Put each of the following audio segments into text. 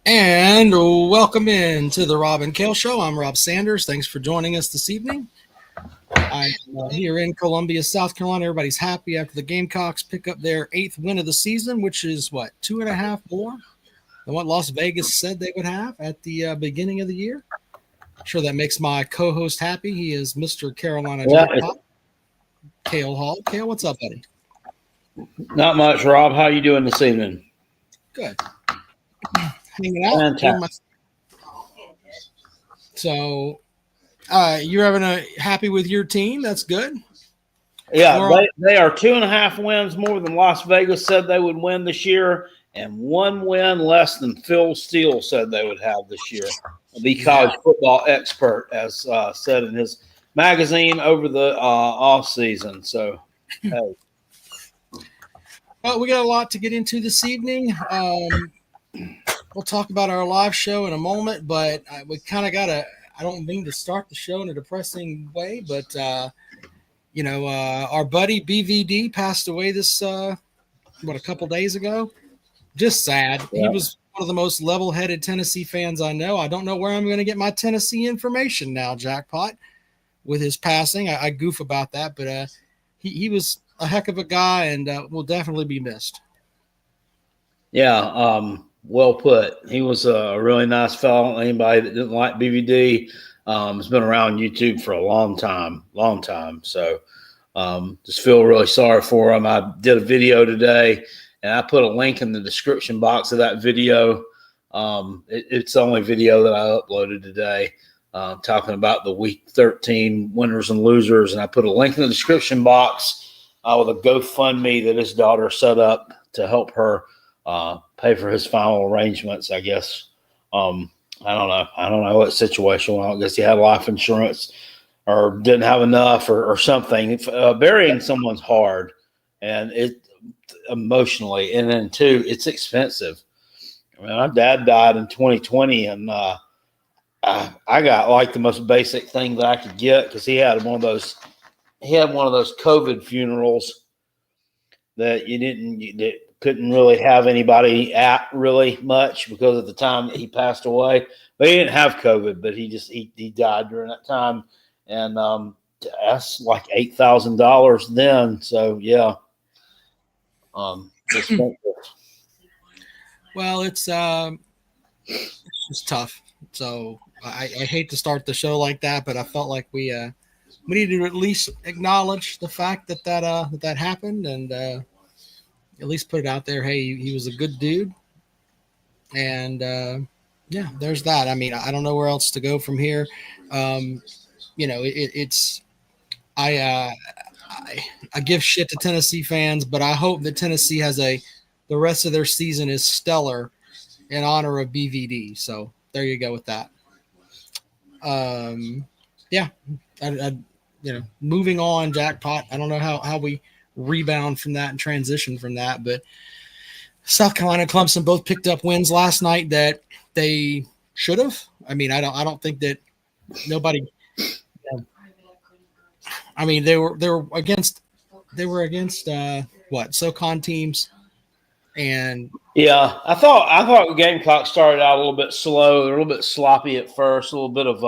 And welcome in to the Rob and Kale Show. I'm Rob Sanders. Thanks for joining us this evening. I'm here in Columbia, South Carolina. Everybody's happy after the Gamecocks pick up their 8th win of the season, which is what, 2.5 more than what Las Vegas said they would have at the beginning of the year. I'm sure that makes my co-host happy. He is Mr. Carolina Yeah, Jackpot, Kale Hall. Kale, what's up, buddy? not much, Rob. How you doing this evening? Good. Hanging out, doing my. Fantastic. So, you're having a happy with your team. That's good. Yeah, We're all, they are 2.5 wins more than Las Vegas said they would win this year, and 1 win less than Phil Steele said they would have this year. The college football expert, as said in his magazine over the off season. So, hey. Well, we got a lot to get into this evening. We'll talk about our live show in a moment, but we kind of got to. I don't mean to start the show in a depressing way, but our buddy BVD passed away this a couple days ago. Just sad. Yeah. He was one of the most level-headed Tennessee fans I know. I don't know where I'm going to get my Tennessee information now, Jackpot. With his passing, I goof about that, but he was a heck of a guy and will definitely be missed. Yeah, well put. He was a really nice fellow. Anybody that didn't like BVD has been around YouTube for a long time. So just feel really sorry for him. I did a video today, and I put a link in the description box of that video. It's the only video that I uploaded today, talking about the Week 13 winners and losers. And I put a link in the description box with a GoFundMe that his daughter set up to help her pay for his final arrangements, I guess. I don't know what situation. Well, I guess he had life insurance or didn't have enough or something. Burying someone's hard, and it emotionally, and then too, it's expensive. I mean, my dad died in 2020, and I got like the most basic thing that I could get because he had one of those. He had one of those COVID funerals that that couldn't really have anybody at really much because at the time that he passed away, but he didn't have COVID, but he died during that time, and that's like $8,000 then. So yeah, Well, it's tough. So I hate to start the show like that, but I felt like we needed to at least acknowledge the fact that happened and at least put it out there. Hey, he was a good dude, and yeah, there's that. I mean, I don't know where else to go from here. It's I give shit to Tennessee fans, but I hope that Tennessee has the rest of their season is stellar in honor of BVD. So there you go with that. Yeah, moving on, Jackpot. I don't know how we rebound from that and transition from that, but South Carolina and Clemson both picked up wins last night that they should have. I mean, I don't think that nobody. I mean, they were against what SoCon teams, and yeah, I thought the Gamecock started out a little bit slow, a little bit sloppy at first, a little bit of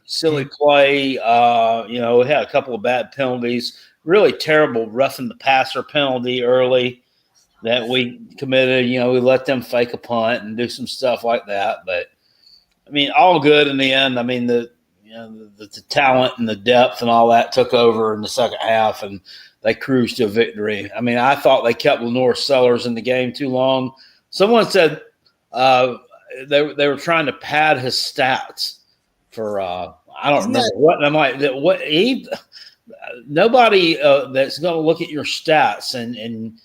silly play. We had a couple of bad penalties, really terrible roughing the passer penalty early that we committed. We let them fake a punt and do some stuff like that, but I mean, all good in the end. I mean, the talent and the depth and all that took over in the second half, and they cruised to a victory. I mean, I thought they kept Lenore Sellers in the game too long. Someone said they were trying to pad his stats for I don't remember what. And I'm like, what? Nobody that's going to look at your stats and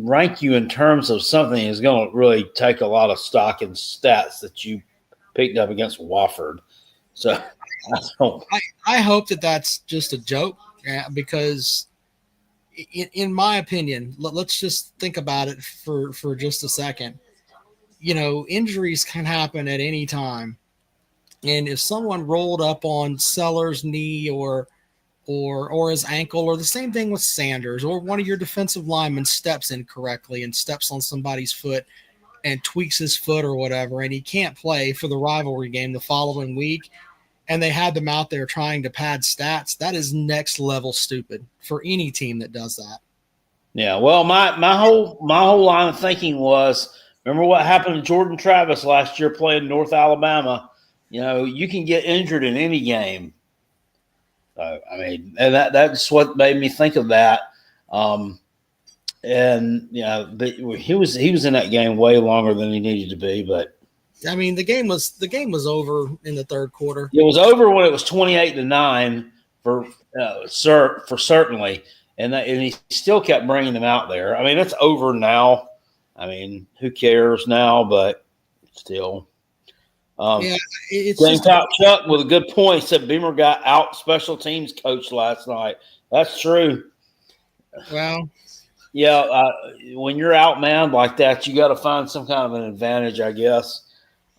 rank you in terms of something is going to really take a lot of stock in stats that you picked up against Wofford. So I hope that that's just a joke because in my opinion, let's just think about it for just a second. Injuries can happen at any time. And if someone rolled up on Sellers' knee or or his ankle, or the same thing with Sanders, or one of your defensive linemen steps incorrectly and steps on somebody's foot and tweaks his foot or whatever, and he can't play for the rivalry game the following week, and they had them out there trying to pad stats, that is next level stupid for any team that does that. Yeah, well, my whole line of thinking was, remember what happened to Jordan Travis last year playing North Alabama? You can get injured in any game. And that's what made me think of that. He was in that game way longer than he needed to be. But I mean, the game was over in the third quarter. It was over when it was 28-9 for certainly, and he still kept bringing them out there. I mean, it's over now. I mean, who cares now? But still. It's James Chuck with a good point. He said Beamer got out special teams coach last night. That's true. Well, yeah, when you're outmanned like that, you got to find some kind of an advantage, I guess.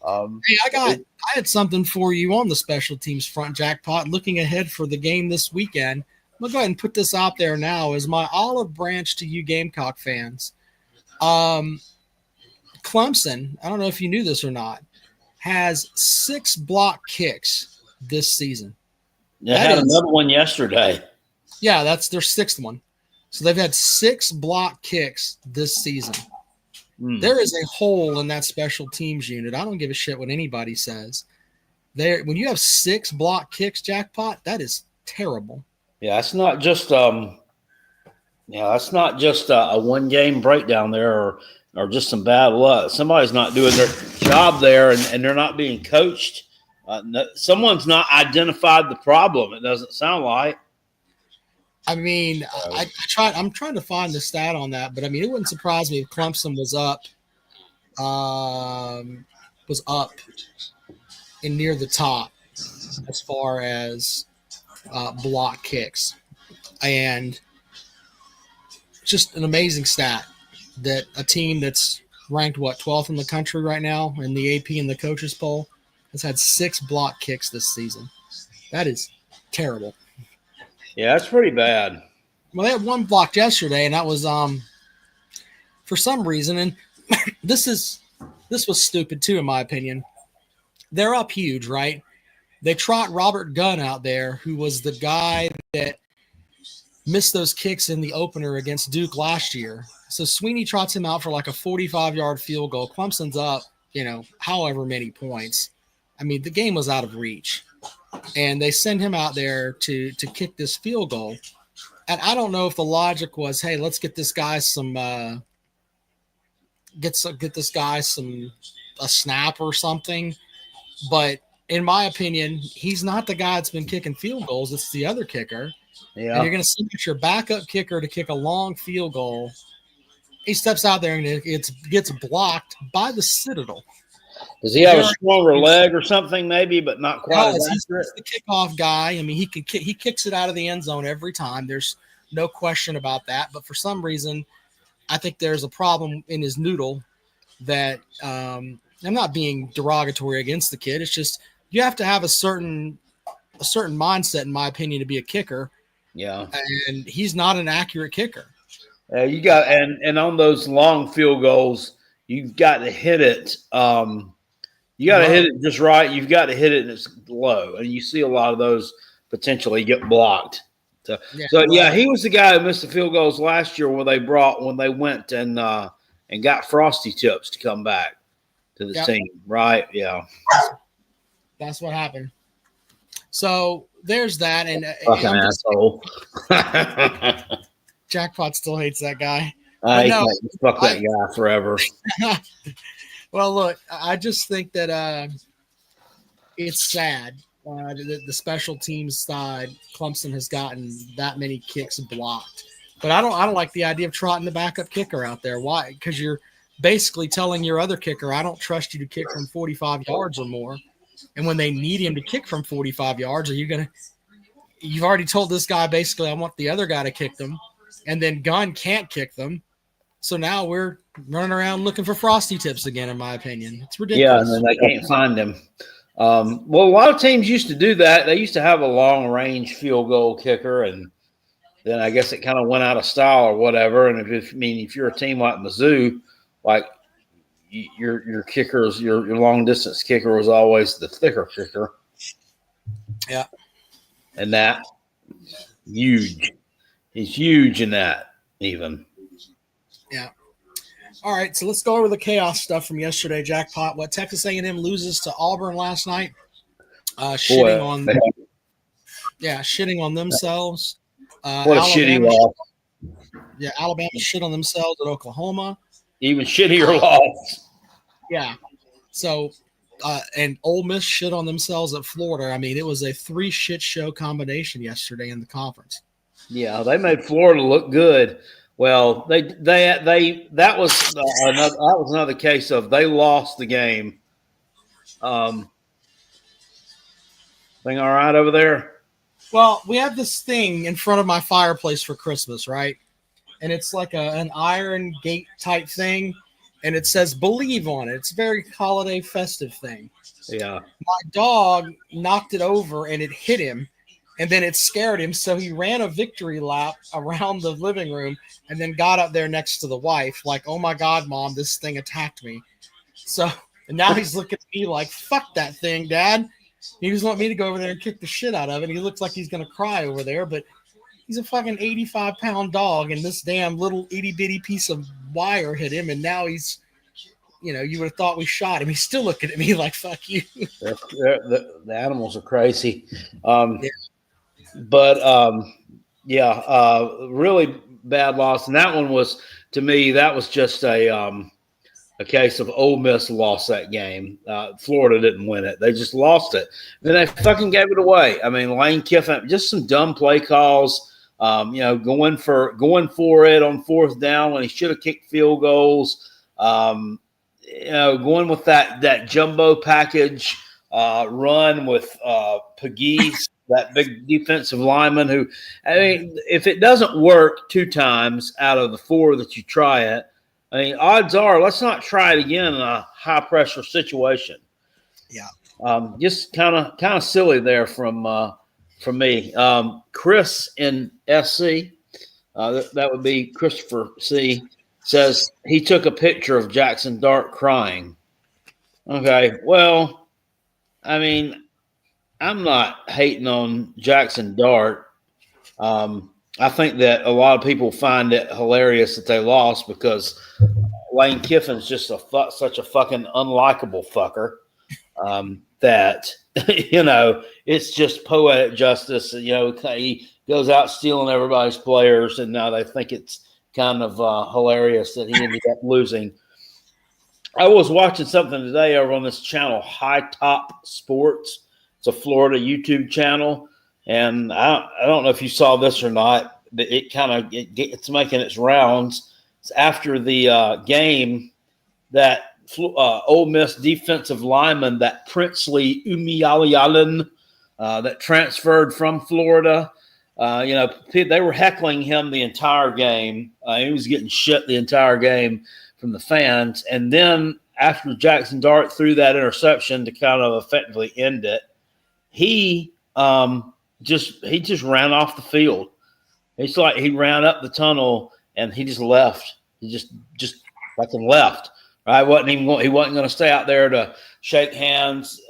I had something for you on the special teams front, Jackpot. Looking ahead for the game this weekend, I'm gonna go ahead and put this out there now as my olive branch to you Gamecock fans. Clemson, I don't know if you knew this or not, has 6 block kicks this season. They had another one yesterday. Yeah, that's their 6th one. So they've had 6 block kicks this season. There is a hole in that special teams unit. I don't give a shit what anybody says. When you have 6 block kicks, Jackpot, that is terrible. Yeah, it's not just a one-game breakdown there or just some bad luck. Somebody's not doing their job there, and they're not being coached. Someone's not identified the problem. It doesn't sound like. I mean, I'm trying to find the stat on that, but I mean, it wouldn't surprise me if Clemson was up and near the top as far as block kicks, and just an amazing stat that a team that's ranked 12th in the country right now in the AP and the coaches poll has had 6 block kicks this season. That is terrible. Yeah, that's pretty bad. Well, they had 1 blocked yesterday, and that was for some reason, and this was stupid too, in my opinion. They're up huge, right? They trot Robert Gunn out there, who was the guy that missed those kicks in the opener against Duke last year. So Sweeney trots him out for like a 45-yard field goal. Clemson's up, however many points. I mean, the game was out of reach. And they send him out there to kick this field goal. And I don't know if the logic was, hey, let's get this guy a snap or something. But in my opinion, he's not the guy that's been kicking field goals. It's the other kicker. Yeah. And you're going to send your backup kicker to kick a long field goal. He steps out there and it gets blocked by the Citadel. Does he have a stronger leg or something, maybe, but not quite? He's the kickoff guy. I mean, he kicks it out of the end zone every time. There's no question about that. But for some reason, I think there's a problem in his noodle that I'm not being derogatory against the kid. It's just you have to have a certain mindset, in my opinion, to be a kicker. Yeah, and he's not an accurate kicker. You got and on those long field goals, you've got to hit it. You got to hit it just right. You've got to hit it and it's low, and you see a lot of those potentially get blocked. So he was the guy who missed the field goals last year when they went and got Frosty Tips to come back to the team, right? Yeah, that's what happened. So there's that, and fucking asshole. Jackpot still hates that guy. Fuck that guy forever. Well, look, I just think that it's sad that the special teams side, Clemson has gotten that many kicks blocked. But I don't like the idea of trotting the backup kicker out there. Why? Because you're basically telling your other kicker, I don't trust you to kick from 45 yards or more. And when they need him to kick from 45 yards, you've already told this guy basically, I want the other guy to kick them. And then Gunn can't kick them. So now we're running around looking for Frosty Tips again, in my opinion. It's ridiculous. Yeah, and then they can't find him. Well, a lot of teams used to do that. They used to have a long range field goal kicker, and then I guess it kind of went out of style or whatever. And if you're a team like Mizzou, like your kickers, your long distance kicker was always the thicker kicker. Yeah, and that huge. He's huge in that even. Yeah. All right, so let's go over the chaos stuff from yesterday. Jackpot. What Texas A&M loses to Auburn last night? Shitting on themselves. What a shitty loss. Yeah, Alabama shit on themselves at Oklahoma. Even shittier loss. Yeah. So, and Ole Miss shit on themselves at Florida. I mean, it was a 3 shit show combination yesterday in the conference. Yeah, they made Florida look good. Well, that was another case of they lost the game. Thing all right over there? Well, we have this thing in front of my fireplace for Christmas, right? And it's like an iron gate type thing, and it says "Believe" on it. It's a very holiday festive thing. Yeah. My dog knocked it over, and it hit him, and then it scared him, so he ran a victory lap around the living room and then got up there next to the wife like, "Oh my God, Mom, this thing attacked me." So, and now he's looking at me like, "Fuck that thing, Dad." He just want me to go over there and kick the shit out of it. He looks like he's going to cry over there, but he's a fucking 85-pound dog, and this damn little itty-bitty piece of wire hit him, and now he's, you would have thought we shot him. He's still looking at me like, fuck you. The animals are crazy. Really bad loss. And that one was, to me, that was just a case of Ole Miss lost that game. Florida didn't win it. They just lost it. Then they fucking gave it away. I mean, Lane Kiffin, just some dumb play calls, going for it on 4th down when he should have kicked field goals. Going with that jumbo package run with Pegues, that big defensive lineman who, I mean, if it doesn't work 2 times out of the 4 that you try it, I mean, odds are let's not try it again in a high pressure situation. Yeah. Just kind of silly there from me. Chris in SC, that would be Christopher C, says he took a picture of Jackson Dart crying. Okay, well, I mean, I'm not hating on Jackson Dart. I think that a lot of people find it hilarious that they lost because Lane Kiffin's just such a fucking unlikable fucker that, it's just poetic justice. He goes out stealing everybody's players, and now they think it's kind of hilarious that he ended up losing. I was watching something today over on this channel, High Top Sports. It's a Florida YouTube channel. And I don't know if you saw this or not, but it's making its rounds. It's after the game that Ole Miss defensive lineman, that Princely Umiyalan, that transferred from Florida. They were heckling him the entire game. He was getting shit the entire game from the fans. And then after Jackson Dart threw that interception to kind of effectively end it, he just ran off the field. It's like he ran up the tunnel and he just left. He just fucking left. Right? He wasn't going to stay out there to shake hands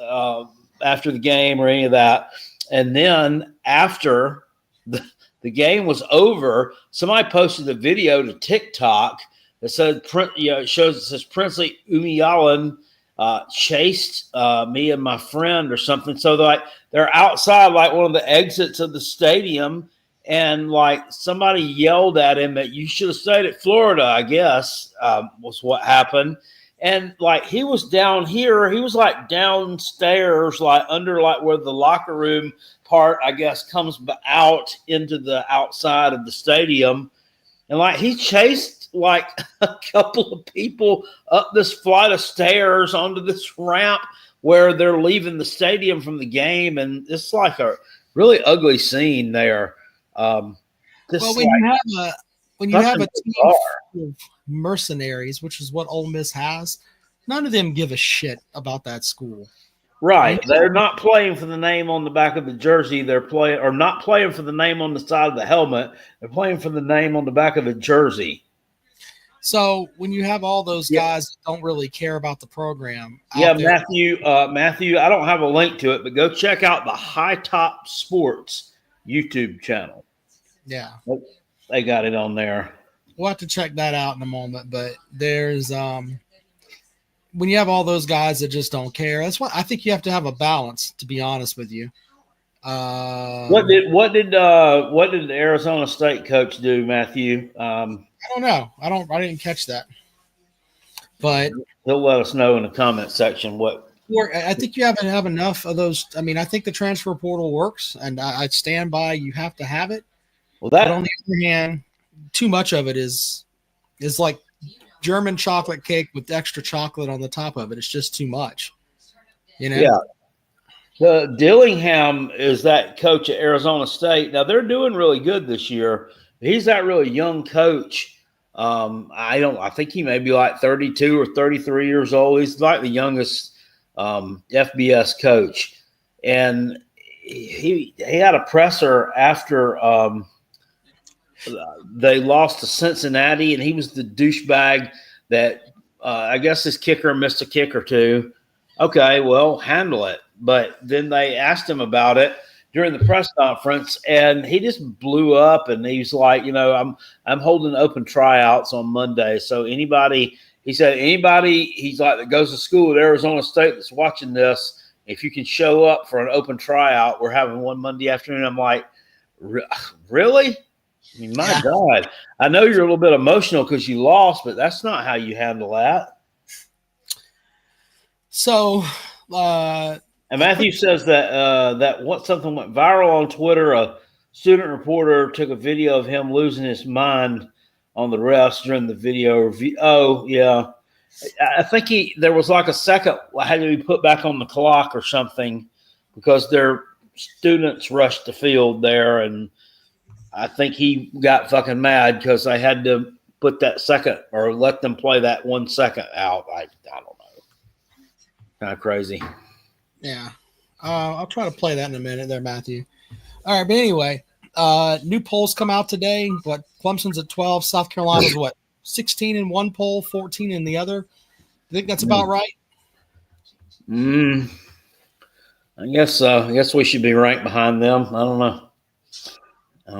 after the game or any of that. And then after the game was over, somebody posted a video to TikTok that said, it says Princely Umiyalan chased me and my friend or something. So they're outside like one of the exits of the stadium, and like somebody yelled at him that you should have stayed at Florida, I guess, was what happened. And like he was down here, he was like downstairs, like under like where the locker room part, I guess, comes out into the outside of the stadium. And like he chased like a couple of people up this flight of stairs onto this ramp where they're leaving the stadium from the game. And it's like a really ugly scene there. When you have a team of mercenaries, which is what Ole Miss has, none of them give a shit about that school. Right. They're not playing for the name on the back of the jersey. They're playing or not playing for the name on the side of the helmet. They're playing for the name on the back of the jersey. So when you have all those Yeah. guys that don't really care about the program Yeah, out there, Matthew, I don't have a link to it, but go check out the High Top Sports YouTube channel. yeah, They got it on there. we'll have to check that out in a moment. But there's when you have all those guys that just don't care, that's why I think you have to have a balance. To be honest with you, What did the Arizona State coach do, Matthew? I don't know. I didn't catch that, but He'll let us know in the comment section what. I think you have to have enough of those. I mean, I think the transfer portal works, and I stand by. You have to have it. Well, But on the other hand, too much of it is like German chocolate cake with extra chocolate on the top of it. It's just too much. You know? Yeah. The Dillingham is that coach at Arizona State. Now they're doing really good this year. He's that really young coach. I think he may be like 32 or 33 years old. He's like the youngest FBS coach, and he had a presser after they lost to Cincinnati, and he was the douchebag that I guess his kicker missed a kick or two. Okay, well, handle it. But then they asked him about it during the press conference, and he just blew up. And he was like, I'm holding open tryouts on Monday. So he's like that goes to school at Arizona State that's watching this, if you can show up for an open tryout, we're having one Monday afternoon. I'm like, really? I mean, my God, I know you're a little bit emotional because you lost, but that's not how you handle that. So, and Matthew says that something went viral on Twitter. A student reporter took a video of him losing his mind on the refs during the video review. Oh, yeah. I think there was like a second had to be put back on the clock or something because their students rushed the field there, and I think he got fucking mad because they had to put that second or let them play that 1 second out. I don't know. Kind of crazy. Yeah. I'll try to play that in a minute there, Matthew. All right. But anyway, new polls come out today. What? Clemson's at 12. South Carolina's what? 16 in one poll, 14 in the other. You think that's about right? I guess we should be ranked behind them. I don't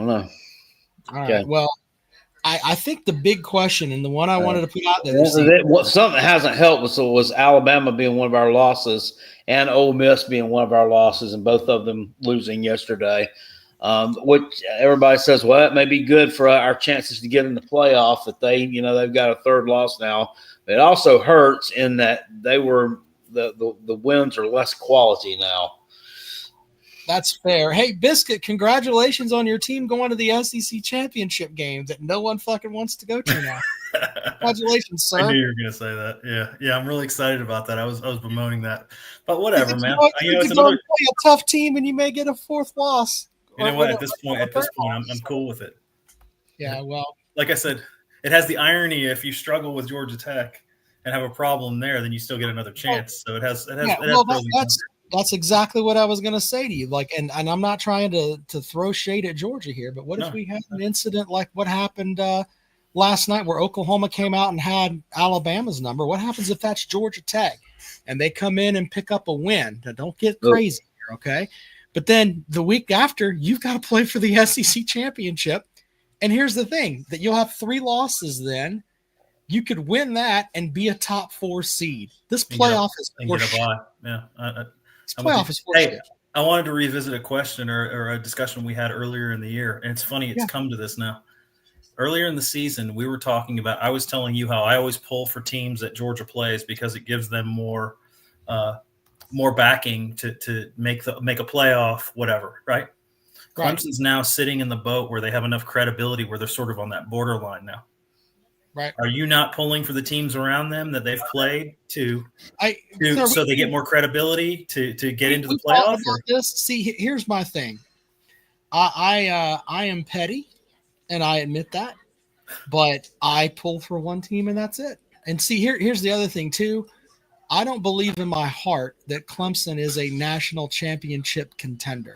know. All right. Well, I think the big question and the one I wanted to put out there. Something that hasn't helped was Alabama being one of our losses and Ole Miss being one of our losses, and both of them losing yesterday. Which everybody says, well, it may be good for our chances to get in the playoff that they've got a third loss now. It also hurts in that they were the wins are less quality now. That's fair. Hey, Biscuit, congratulations on your team going to the SEC championship game that no one fucking wants to go to now. Congratulations, sir. I knew you were going to say that. Yeah, I'm really excited about that. I was bemoaning that, but whatever, man. It's another a tough team, and you may get a fourth loss. You know what? At this point, I'm cool with it. Yeah, well, like I said, it has the irony if you struggle with Georgia Tech and have a problem there, then you still get another chance. So it has. That's exactly what I was going to say to you. Like, and I'm not trying to throw shade at Georgia here, but what if we had an incident like what happened last night where Oklahoma came out and had Alabama's number? What happens if that's Georgia Tech and they come in and pick up a win? Now, don't get crazy here, okay? But then the week after, you've got to play for the SEC championship. And here's the thing, that you'll have 3 losses then. You could win that and be a top 4 seed. This playoff is horseshit. Yeah. This playoff is horseshit. Hey, I wanted to revisit a question or a discussion we had earlier in the year. And it's funny, it's come to this now. Earlier in the season, we were talking about, I was telling you how I always pull for teams that Georgia plays because it gives them more backing to make a playoff, whatever, right? Clemson's now sitting in the boat where they have enough credibility where they're sort of on that borderline now. Right. Are you not pulling for the teams around them that they've played so they get more credibility to get into the playoff? See, here's my thing. I am petty, and I admit that, but I pull for one team, and that's it. And see, here's the other thing too. I don't believe in my heart that Clemson is a national championship contender.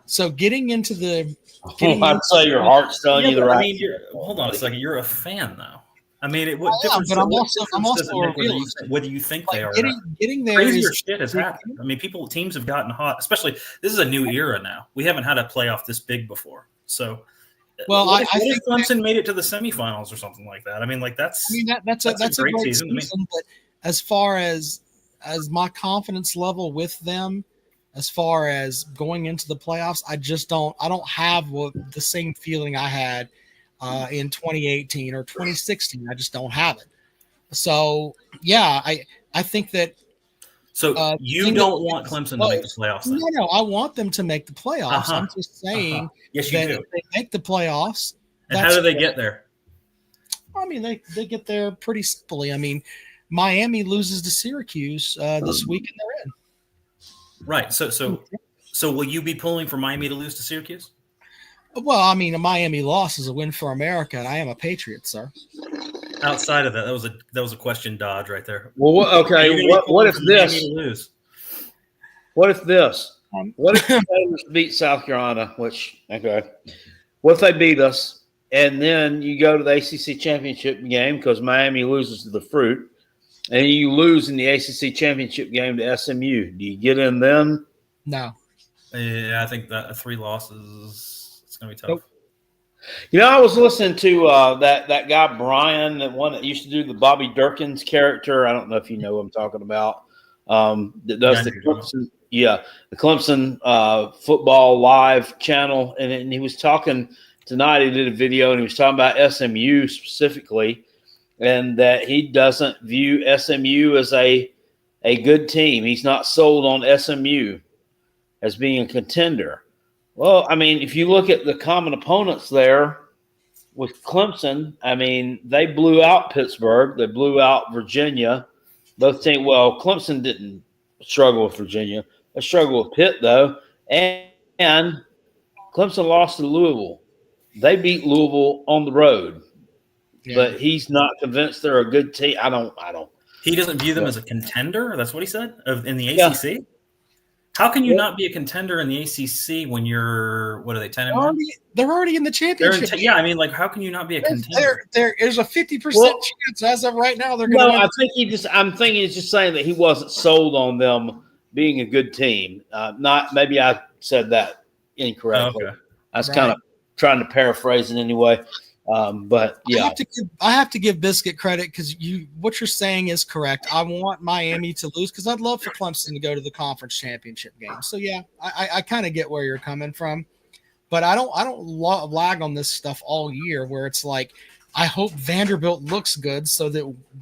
So getting into the I'd say your heart's telling you the right. I mean, hold on a second. You're a fan, though. I mean, what difference? But I'm also does it a make realist. whether you think Like they are? getting there Crazier is shit has happened. I mean, teams have gotten hot. Especially, this is a new era now. We haven't had a playoff this big before. So, well, what if Clemson made it to the semifinals or something like that? I mean, like that's a great season. But as far as my confidence level with them, as far as going into the playoffs, I don't have the same feeling I had in 2018 or 2016. I just don't have it. So yeah, I think that. So you don't want Clemson to make the playoffs? Then? No, I want them to make the playoffs. I'm just saying yes, you do. If they make the playoffs. And how do they get there? I mean, they get there pretty simply. I mean, Miami loses to Syracuse this week, and they're in. Right. So will you be pulling for Miami to lose to Syracuse? Well, I mean, a Miami loss is a win for America, and I am a Patriot, sir. Outside of that, that was a question dodge right there. Well, okay. What if this? What if this? What if they beat South Carolina? What if they beat us, and then you go to the ACC championship game because Miami loses to the Fruit, and you lose in the ACC championship game to SMU? Do you get in then? No. Yeah, I think that 3 losses. It's going to be tough. Nope. You know, I was listening to that guy Brian, that one that used to do the Bobby Durkins character. I don't know if you know who I'm talking about. That does the Clemson football live channel, and he was talking tonight. He did a video, and he was talking about SMU specifically, and that he doesn't view SMU as a good team. He's not sold on SMU as being a contender. Well, I mean, if you look at the common opponents there with Clemson, I mean, they blew out Pittsburgh. They blew out Virginia. Both teams, well, Clemson didn't struggle with Virginia. They struggled with Pitt, though. And Clemson lost to Louisville. They beat Louisville on the road. Yeah. But he's not convinced they're a good team. I don't. He doesn't view them as a contender? That's what he said? In the ACC? Yeah. How can you not be a contender in the ACC when you're, what are they, 10-1? They're already in the championship. I mean, like, how can you not be a contender? There is a 50% chance as of right now they're going to win. I'm thinking he's just saying that he wasn't sold on them being a good team. Maybe I said that incorrectly. Okay. I was kind of trying to paraphrase it anyway. But yeah, I have to give Biscuit credit because what you're saying is correct. I want Miami to lose because I'd love for Clemson to go to the conference championship game. So yeah, I kind of get where you're coming from, but I don't lag on this stuff all year where it's like I hope Vanderbilt looks good so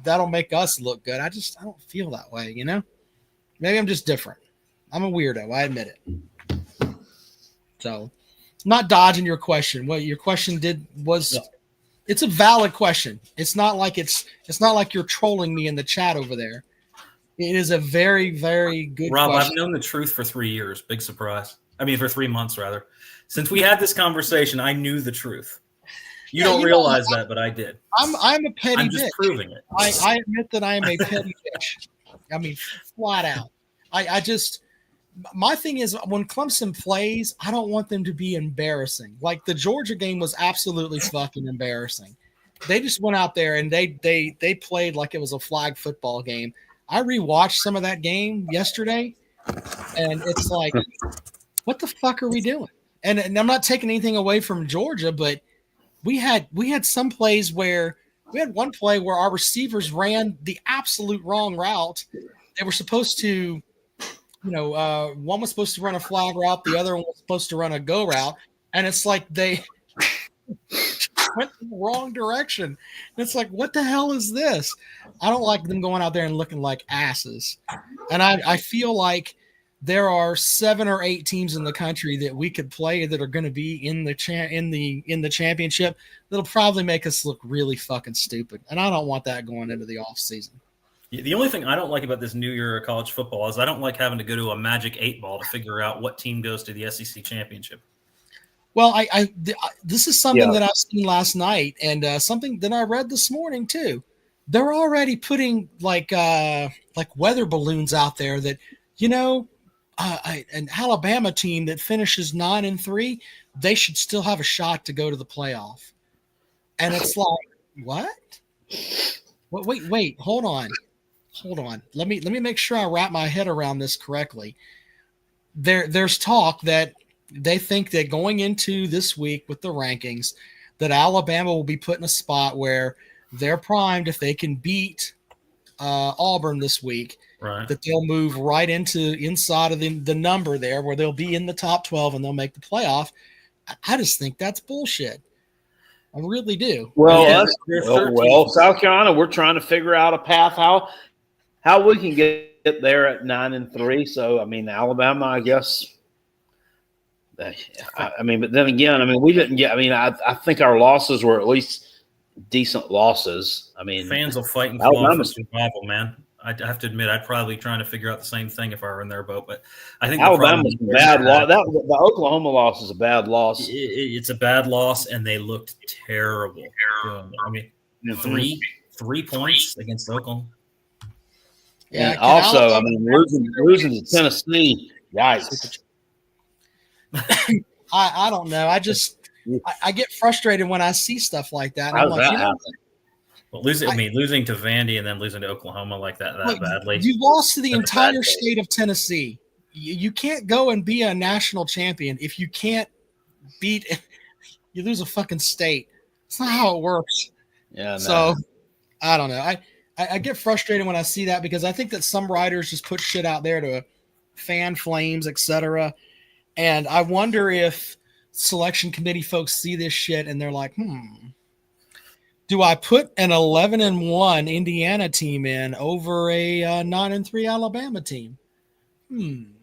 that'll make us look good. I don't feel that way, you know. Maybe I'm just different. I'm a weirdo. I admit it. So, I'm not dodging your question. What your question was. Yeah. It's a valid question. It's not like you're trolling me in the chat over there. It is a very, very good Rob, question. I've known the truth for 3 years. Big surprise. I mean, for 3 months, rather. Since we had this conversation, I knew the truth. You don't realize that, but I did. I'm a petty bitch. I'm just proving it. I admit that I am a petty bitch. I mean, flat out. My thing is when Clemson plays, I don't want them to be embarrassing. Like the Georgia game was absolutely fucking embarrassing. They just went out there and they played like it was a flag football game. I rewatched some of that game yesterday, and it's like, what the fuck are we doing? And I'm not taking anything away from Georgia, but we had some plays where we had one play where our receivers ran the absolute wrong route. They were supposed to. One was supposed to run a flag route, the other one was supposed to run a go route, and it's like they went in the wrong direction. And it's like, what the hell is this? I don't like them going out there and looking like asses. And I feel like there are 7 or 8 teams in the country that we could play that are going to be in the championship that'll probably make us look really fucking stupid. And I don't want that going into the off season. The only thing I don't like about this new year of college football is I don't like having to go to a magic 8 ball to figure out what team goes to the SEC championship. Well, this is something that I've seen last night and something that I read this morning too. They're already putting like like weather balloons out there that, an Alabama team that finishes 9-3, they should still have a shot to go to the playoff. And it's like, what? Wait, hold on. Let me make sure I wrap my head around this correctly. There's talk that they think that going into this week with the rankings, that Alabama will be put in a spot where they're primed if they can beat Auburn this week, right, that they'll move right inside of the number there where they'll be in the top 12 and they'll make the playoff. I just think that's bullshit. I really do. Well, South Carolina, we're trying to figure out a path how we can get there at 9-3. So, I mean, Alabama, I guess. I mean, but then again, I mean, we didn't get. I mean, I think our losses were at least decent losses. I mean, fans will fight and claw for survival, man. I have to admit, I'd probably be trying to figure out the same thing if I were in their boat. But I think Alabama's a bad loss. The Oklahoma loss is a bad loss. It's a bad loss, and they looked terrible. I mean, 3 points against Oklahoma. Yeah. And also, I mean, losing to Tennessee, yikes. I don't know. I get frustrated when I see stuff like that. And I'm like, well, losing to Vandy and then losing to Oklahoma like that badly. You lost to the entire state of Tennessee. You can't go and be a national champion if you can't beat. You lose a fucking state. It's not how it works. Yeah. No. So I don't know. I get frustrated when I see that because I think that some writers just put shit out there to fan flames, etc. And I wonder if selection committee folks see this shit and they're like, do I put an 11-1 Indiana team in over a 9-3 Alabama team? I'm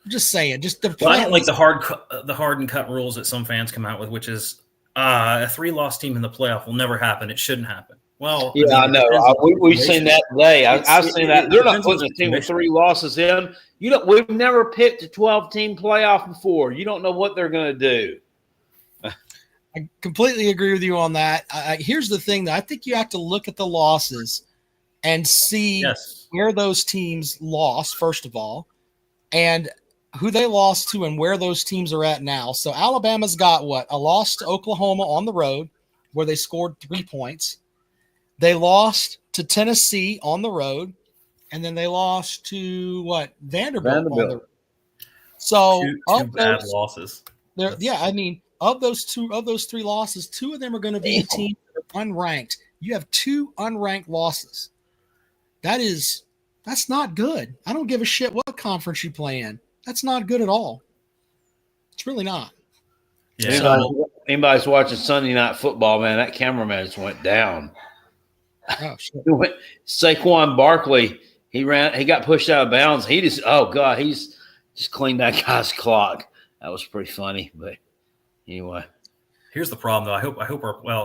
just saying. I don't like the hard and cut rules that some fans come out with, which is a 3-loss team in the playoff will never happen. It shouldn't happen. Well, yeah, I know. We've seen that today. I've seen that. They're not putting a team with 3 losses in. We've never picked a 12-team playoff before. You don't know what they're going to do. I completely agree with you on that. Here's the thing, though. I think you have to look at the losses and see where those teams lost, first of all, and who they lost to and where those teams are at now. So Alabama's got a loss to Oklahoma on the road where they scored 3 points. They lost to Tennessee on the road, and then they lost to Vanderbilt. On the road. So two bad losses. I mean, of those 3 losses, 2 of them are going to be teams that are unranked. You have 2 unranked losses. That's not good. I don't give a shit what conference you play in. That's not good at all. It's really not. Yeah. Anybody's watching Sunday Night Football, man, that cameraman just went down. Oh, shit. Saquon Barkley, he got pushed out of bounds. He's just cleaned that guy's clock. That was pretty funny, but anyway. Here's the problem, though. I hope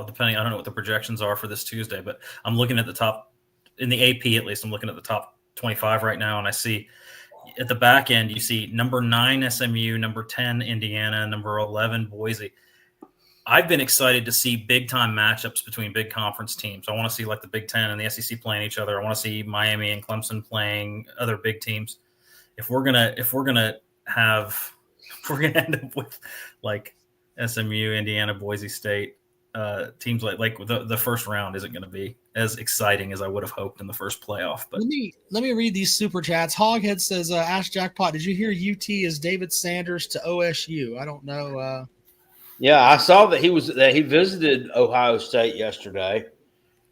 depending, I don't know what the projections are for this Tuesday, but I'm looking at the top, in the AP at least, I'm looking at the top 25 right now, and I see at the back end, you see number 9 SMU, number 10 Indiana, number 11 Boise. I've been excited to see big-time matchups between big conference teams. I want to see the Big Ten and the SEC playing each other. I want to see Miami and Clemson playing other big teams. If we're gonna end up with SMU, Indiana, Boise State, teams like the first round isn't going to be as exciting as I would have hoped in the first playoff. But let me read these super chats. Hoghead says, "Ask Jackpot, did you hear UT is David Sanders to OSU?" I don't know. Yeah, I saw that he visited Ohio State yesterday.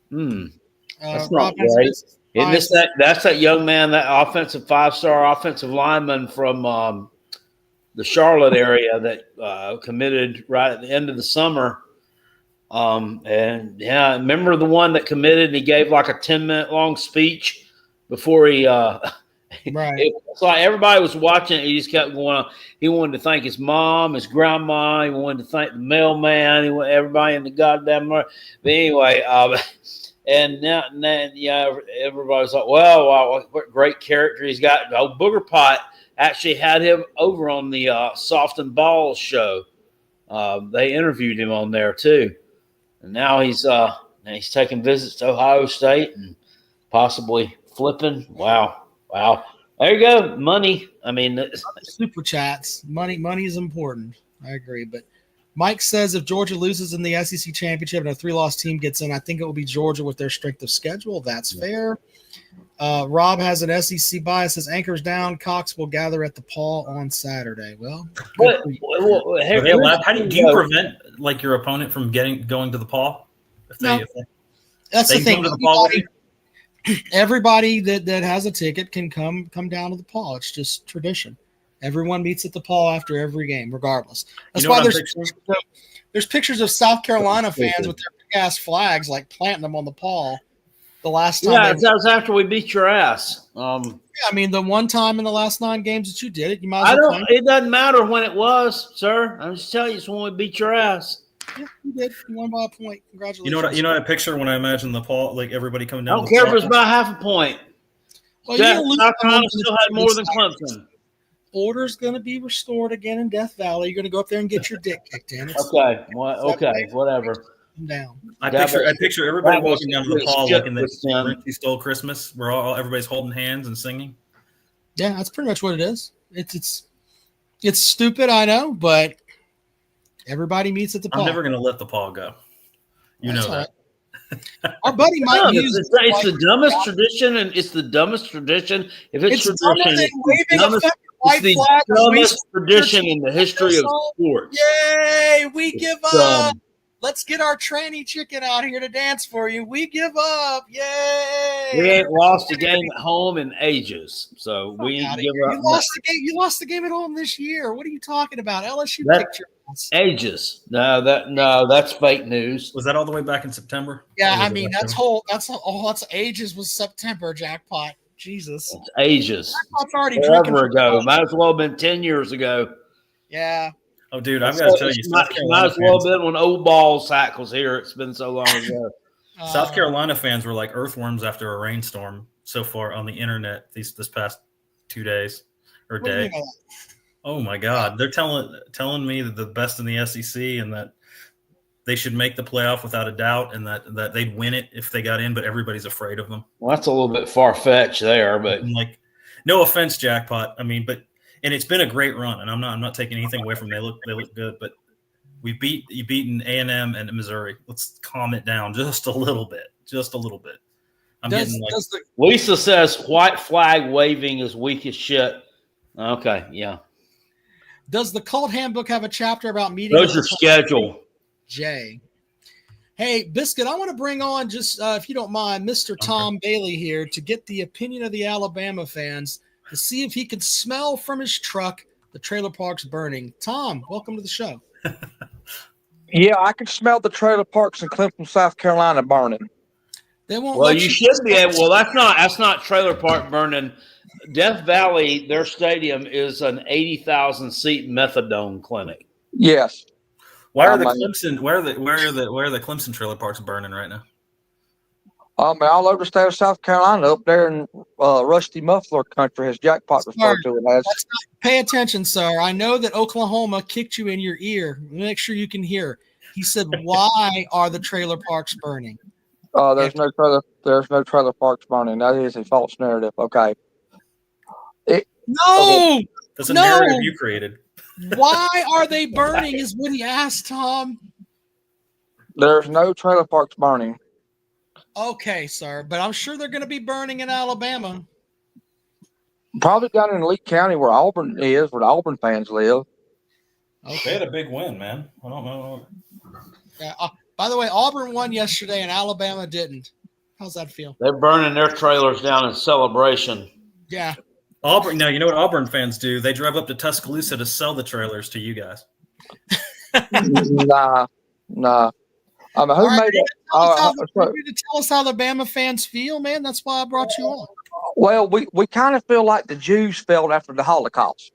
That's not great. That's that young man, that offensive 5-star offensive lineman from the Charlotte area that committed right at the end of the summer. And yeah, remember the one that committed and he gave like a 10-minute long speech before he right. It's like everybody was watching it. He just kept going on. He wanted to thank his mom, his grandma. He wanted to thank the mailman. He wanted everybody in the goddamn. But anyway, and now, everybody was like, "Well, what great character he's got." Oh, Booger Pot actually had him over on the Soft and Balls show. They interviewed him on there too, and now he's taking visits to Ohio State and possibly flipping. Wow. There you go. Money. I mean, super chats. Money is important. I agree. But Mike says if Georgia loses in the SEC championship and a 3-loss team gets in, I think it will be Georgia with their strength of schedule. That's fair. Rob has an SEC bias. Says anchors down. Cox will gather at the Paul on Saturday. Well, how do you prevent like your opponent from going to the Paul? That's the thing. Everybody that has a ticket can come down to the Paul. It's just tradition. Everyone meets at the Paul after every game, regardless. That's why there's pictures of South Carolina fans with their big ass flags, like planting them on the Paul. The last time, that was after we beat your ass. I mean, the one time in the last 9 games that you did it, you might. It doesn't matter when it was, sir. I'm just telling you, it's when we beat your ass. Yeah, you did. You won by a point. Congratulations. You know what I picture when I imagine the Paul, like everybody coming down. I don't care if it's about half a point. Well, South Carolina still had more than Clemson. Order's going to be restored again in Death Valley. You're going to go up there and get your dick kicked in. Okay, whatever. Down. I picture everybody walking down to the Paul like in the He Stole Christmas, where everybody's holding hands and singing. Yeah, that's pretty much what it is. It's stupid, I know, but everybody meets at the Paul. I'm never going to let the Paul go. You know that. Our buddy Mike Hughes. It's the dumbest tradition, and it's the dumbest tradition. If it's tradition, it's the dumbest tradition in the history of sports. Yay! We give up. Let's get our tranny chicken out here to dance for you. We give up. Yay! We ain't lost a game at home in ages, so we need to give up. You lost the game at home this year. What are you talking about? LSU picked your ass. Ages. No, that's fake news. Was that all the way back in September? Yeah, I mean that's ages was September jackpot. Jesus. It's ages. Jackpot's already forever ago. Might as well have been 10 years ago. Yeah. Oh, dude, I've got to tell you, might as well have been when old ball sack was here. It's been so long ago. South Carolina fans were like earthworms after a rainstorm so far on the internet this past 2 days or day. Oh my God, they're telling me that the best in the SEC and that they should make the playoff without a doubt, and that they'd win it if they got in, but everybody's afraid of them. Well, that's a little bit far fetched there, but like, no offense, Jackpot. I mean, and it's been a great run, and I'm not taking anything away from them. They look good, but you've beaten A&M and Missouri. Let's calm it down just a little bit. Lisa says white flag waving is weak as shit. Okay, yeah. Does the cult handbook have a chapter about meeting? Where's your schedule? Jay. Hey, Biscuit, I want to bring on just, if you don't mind, Mr. Tom Bailey here to get the opinion of the Alabama fans to see if he can smell from his truck the trailer parks burning. Tom, welcome to the show. Yeah, I can smell the trailer parks in Clemson, South Carolina burning. They won't. Well, you should be able. Well, that's not trailer park burning. Death Valley, their stadium is an 80,000 seat methadone clinic. Yes. Where are the Clemson trailer parks burning right now? All over the state of South Carolina, up there in Rusty Muffler country, as Jackpot referred to it as. Pay attention, sir. I know that Oklahoma kicked you in your ear. Make sure you can hear. He said, "Why are the trailer parks burning?" There's no trailer parks burning. That is a false narrative. Okay. That's a narrative you created. Why are they burning? Is what he asked, Tom. There's no trailer parks burning. Okay, sir, but I'm sure they're going to be burning in Alabama. Probably down in Lee County where Auburn is, where the Auburn fans live. Okay. They had a big win, man. I don't know. Yeah. By the way, Auburn won yesterday and Alabama didn't. How's that feel? They're burning their trailers down in celebration. Yeah. Auburn. Now, you know what Auburn fans do? They drive up to Tuscaloosa to sell the trailers to you guys. Nah. Who made it? To tell us how the Bama fans feel, man. That's why I brought you on. Well, we kind of feel like the Jews felt after the Holocaust.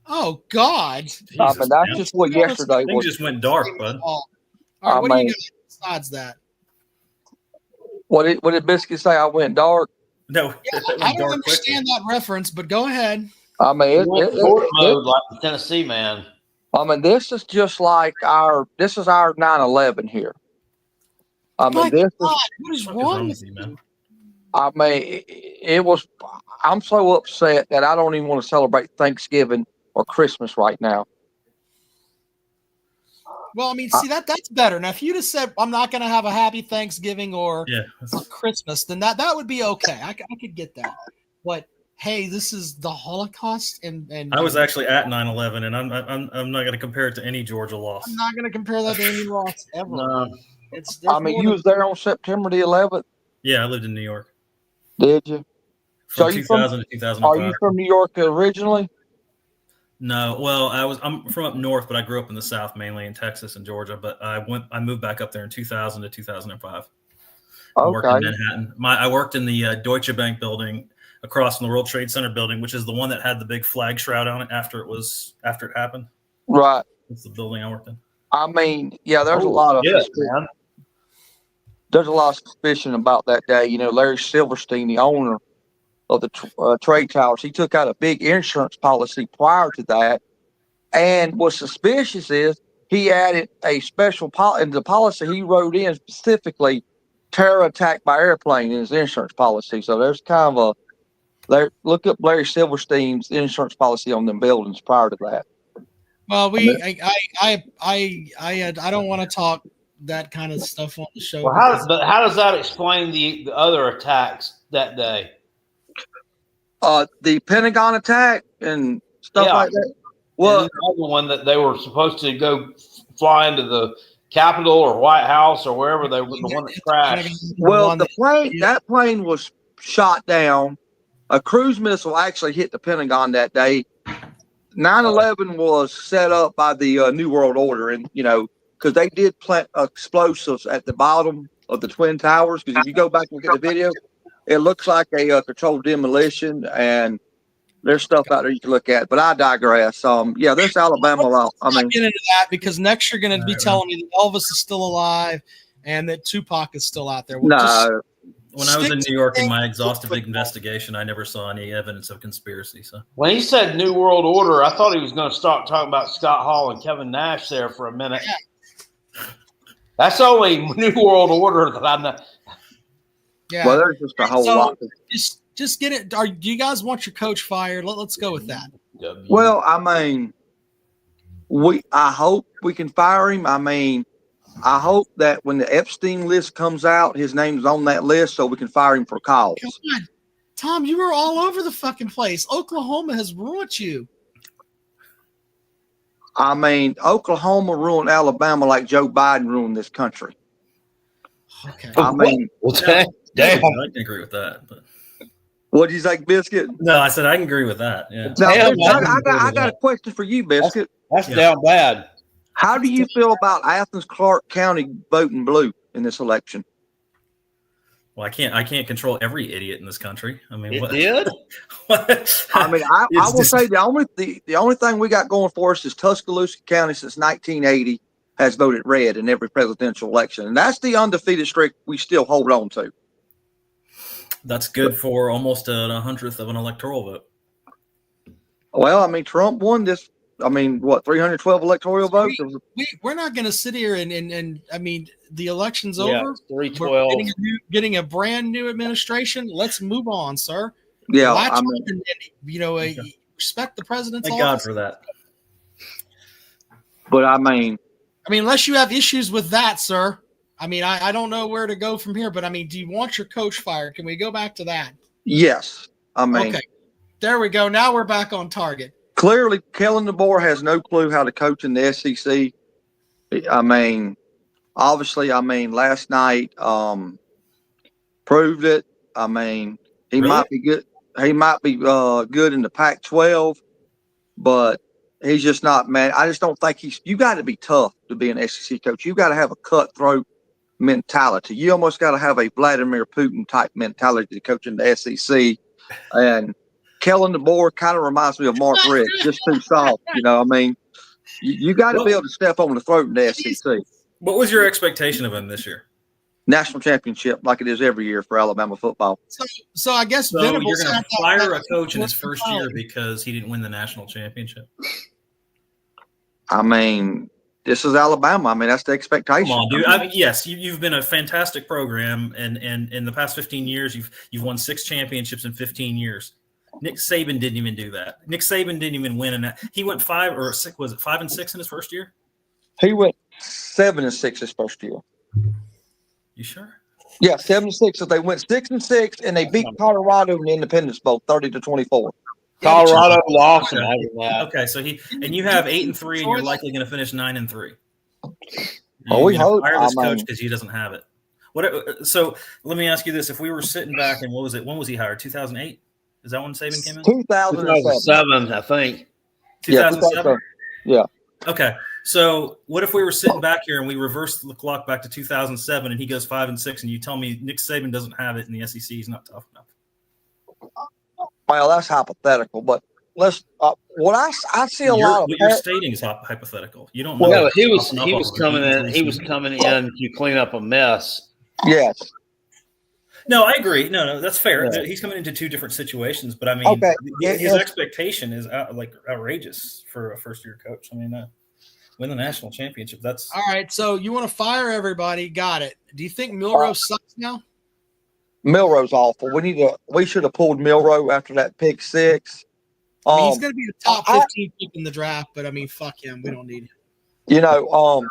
Oh God! That's just what yesterday was. Just went dark, bud. All right, what do you got besides that? What did Biscuit say? I went dark. No, yeah, I don't understand that reference, but go ahead. I mean, mode like the Tennessee man. I mean, this is just like our 9/11 here. I mean, what is wrong with you, man? I mean, it was. I'm so upset that I don't even want to celebrate Thanksgiving or Christmas right now. Well, I mean, see that's better. Now, if you'd have said I'm not going to have a happy Thanksgiving or Christmas, then that would be okay. I could get that. But hey, this is the Holocaust, and I was actually at 9/11, and I'm not going to compare it to any Georgia loss. I'm not going to compare that to any loss ever. No. I mean, you was there on September the 11th. Yeah, I lived in New York. Did you? From 2000 to 2005. Are you from New York originally? No, well, I'm from up north, but I grew up in the South, mainly in Texas and Georgia. But I moved back up there in 2000 to 2005. I worked in Manhattan. I worked in the Deutsche Bank building across from the World Trade Center building, which is the one that had the big flag shroud on it after it happened. Right. It's the building I worked in. I mean, yeah, there's a lot of suspicion. There's a lot of suspicion about that day. You know, Larry Silverstein, the owner of the trade towers, he took out a big insurance policy prior to that. And what's suspicious is he added a special policy in the policy he wrote in specifically terror attack by airplane in his insurance policy. So there's kind of look up Larry Silverstein's insurance policy on them buildings prior to that. Well, I don't want to talk that kind of stuff on the show. Well, how does that explain the other attacks that day? The Pentagon attack and stuff like that. Well, the other one that they were supposed to go fly into the Capitol or White House or wherever they were, the one that crashed. Well, that plane was shot down. A cruise missile actually hit the Pentagon that day. 9/11 was set up by the New World Order, and because they did plant explosives at the bottom of the Twin Towers. Because if you go back and look at the video, it looks like a controlled demolition, and there's stuff out there you can look at. But I digress. Yeah, there's Alabama law. I mean, get into that because next you're going to be telling me that Elvis is still alive and that Tupac is still out there. When I was in New York in my exhaustive investigation, I never saw any evidence of conspiracy. So when he said New World Order, I thought he was going to start talking about Scott Hall and Kevin Nash there for a minute. Yeah. That's only New World Order that I know. Yeah. Well, there's just a whole lot. Just get it. Do you guys want your coach fired? Let's go with that. Well, I mean, I hope we can fire him. I mean, I hope that when the Epstein list comes out, his name's on that list so we can fire him for cause. Come on. Tom, you were all over the fucking place. Oklahoma has ruined you. I mean, Oklahoma ruined Alabama like Joe Biden ruined this country. Okay. I mean, damn. I can agree with that. But. What did you say, Biscuit? No, I said I can agree with that. Yeah. Now, I got a question for you, Biscuit. That's down bad. How do you feel about Athens Clarke County voting blue in this election? Well, I can't control every idiot in this country. I mean, what? Did? I mean, I will say the only thing we got going for us is Tuscaloosa County since 1980 has voted red in every presidential election, and that's the undefeated streak we still hold on to. That's good for almost 100th of an electoral vote. Well, I mean, Trump won this. I mean, what, 312 electoral votes? We're not going to sit here and I mean, the election's over. 312. Getting a brand new administration. Let's move on, sir. Yeah, respect the president's Thank office. God for that. But I mean, unless you have issues with that, sir. I mean, I don't know where to go from here, but I mean, do you want your coach fired? Can we go back to that? Yes. I mean, okay. There we go. Now we're back on target. Clearly, Kellen DeBoer has no clue how to coach in the SEC. I mean, obviously, last night proved it. I mean, he might be good. He might be good in the Pac-12, but he's just not, man. I just don't think you got to be tough to be an SEC coach. You got to have a cutthroat mentality. You almost got to have a Vladimir Putin type mentality to coach in the SEC. And Kellen DeBoer kind of reminds me of Mark Richt, just too soft. I mean, you got to be able to step on the throat in the SEC. What was your expectation of him this year? National championship, like it is every year for Alabama football. So I guess you're going to fire a coach in his first year because he didn't win the national championship. I mean, this is Alabama. I mean, that's the expectation. Come on, dude. I mean, yes, you've been a fantastic program, and in the past 15 years, you've won 6 championships in 15 years. Nick Saban didn't even do that. Nick Saban didn't even win in that. He went 5 or 6. Was it 5 and 6 in his first year? He went 7 and 6 his first year. You sure? Yeah, 7 and 6. So they went 6 and 6, and they beat Colorado in the Independence Bowl, 30-24. Colorado lost him having that. Okay, so you have 8 and 3, and you're likely going to finish 9 and 3. We hope. Fire this coach because he doesn't have it. So let me ask you this: if we were sitting back and what was it? When was he hired? 2008. Is that when Saban came in? 2007, I think. 2007. Yeah. Okay. So what if we were sitting back here and we reversed the clock back to 2007 and he goes 5 and 6 and you tell me Nick Saban doesn't have it in the SEC? He's not tough enough. Well, that's hypothetical, but let's. What I see a lot of what you're stating is hypothetical. You don't know. Well, he was coming in. He was coming in to clean up a mess. Yes. No, I agree. No, that's fair. Yeah. He's coming into 2 different situations, but I mean, his expectation is outrageous for a first-year coach. I mean, win the national championship. That's all right. So you want to fire everybody? Got it. Do you think Milroe sucks now? Milroe's awful. We should have pulled Milroe after that pick 6. I mean, he's going to be the top 15 pick in the draft, but I mean, fuck him. We don't need him. You know,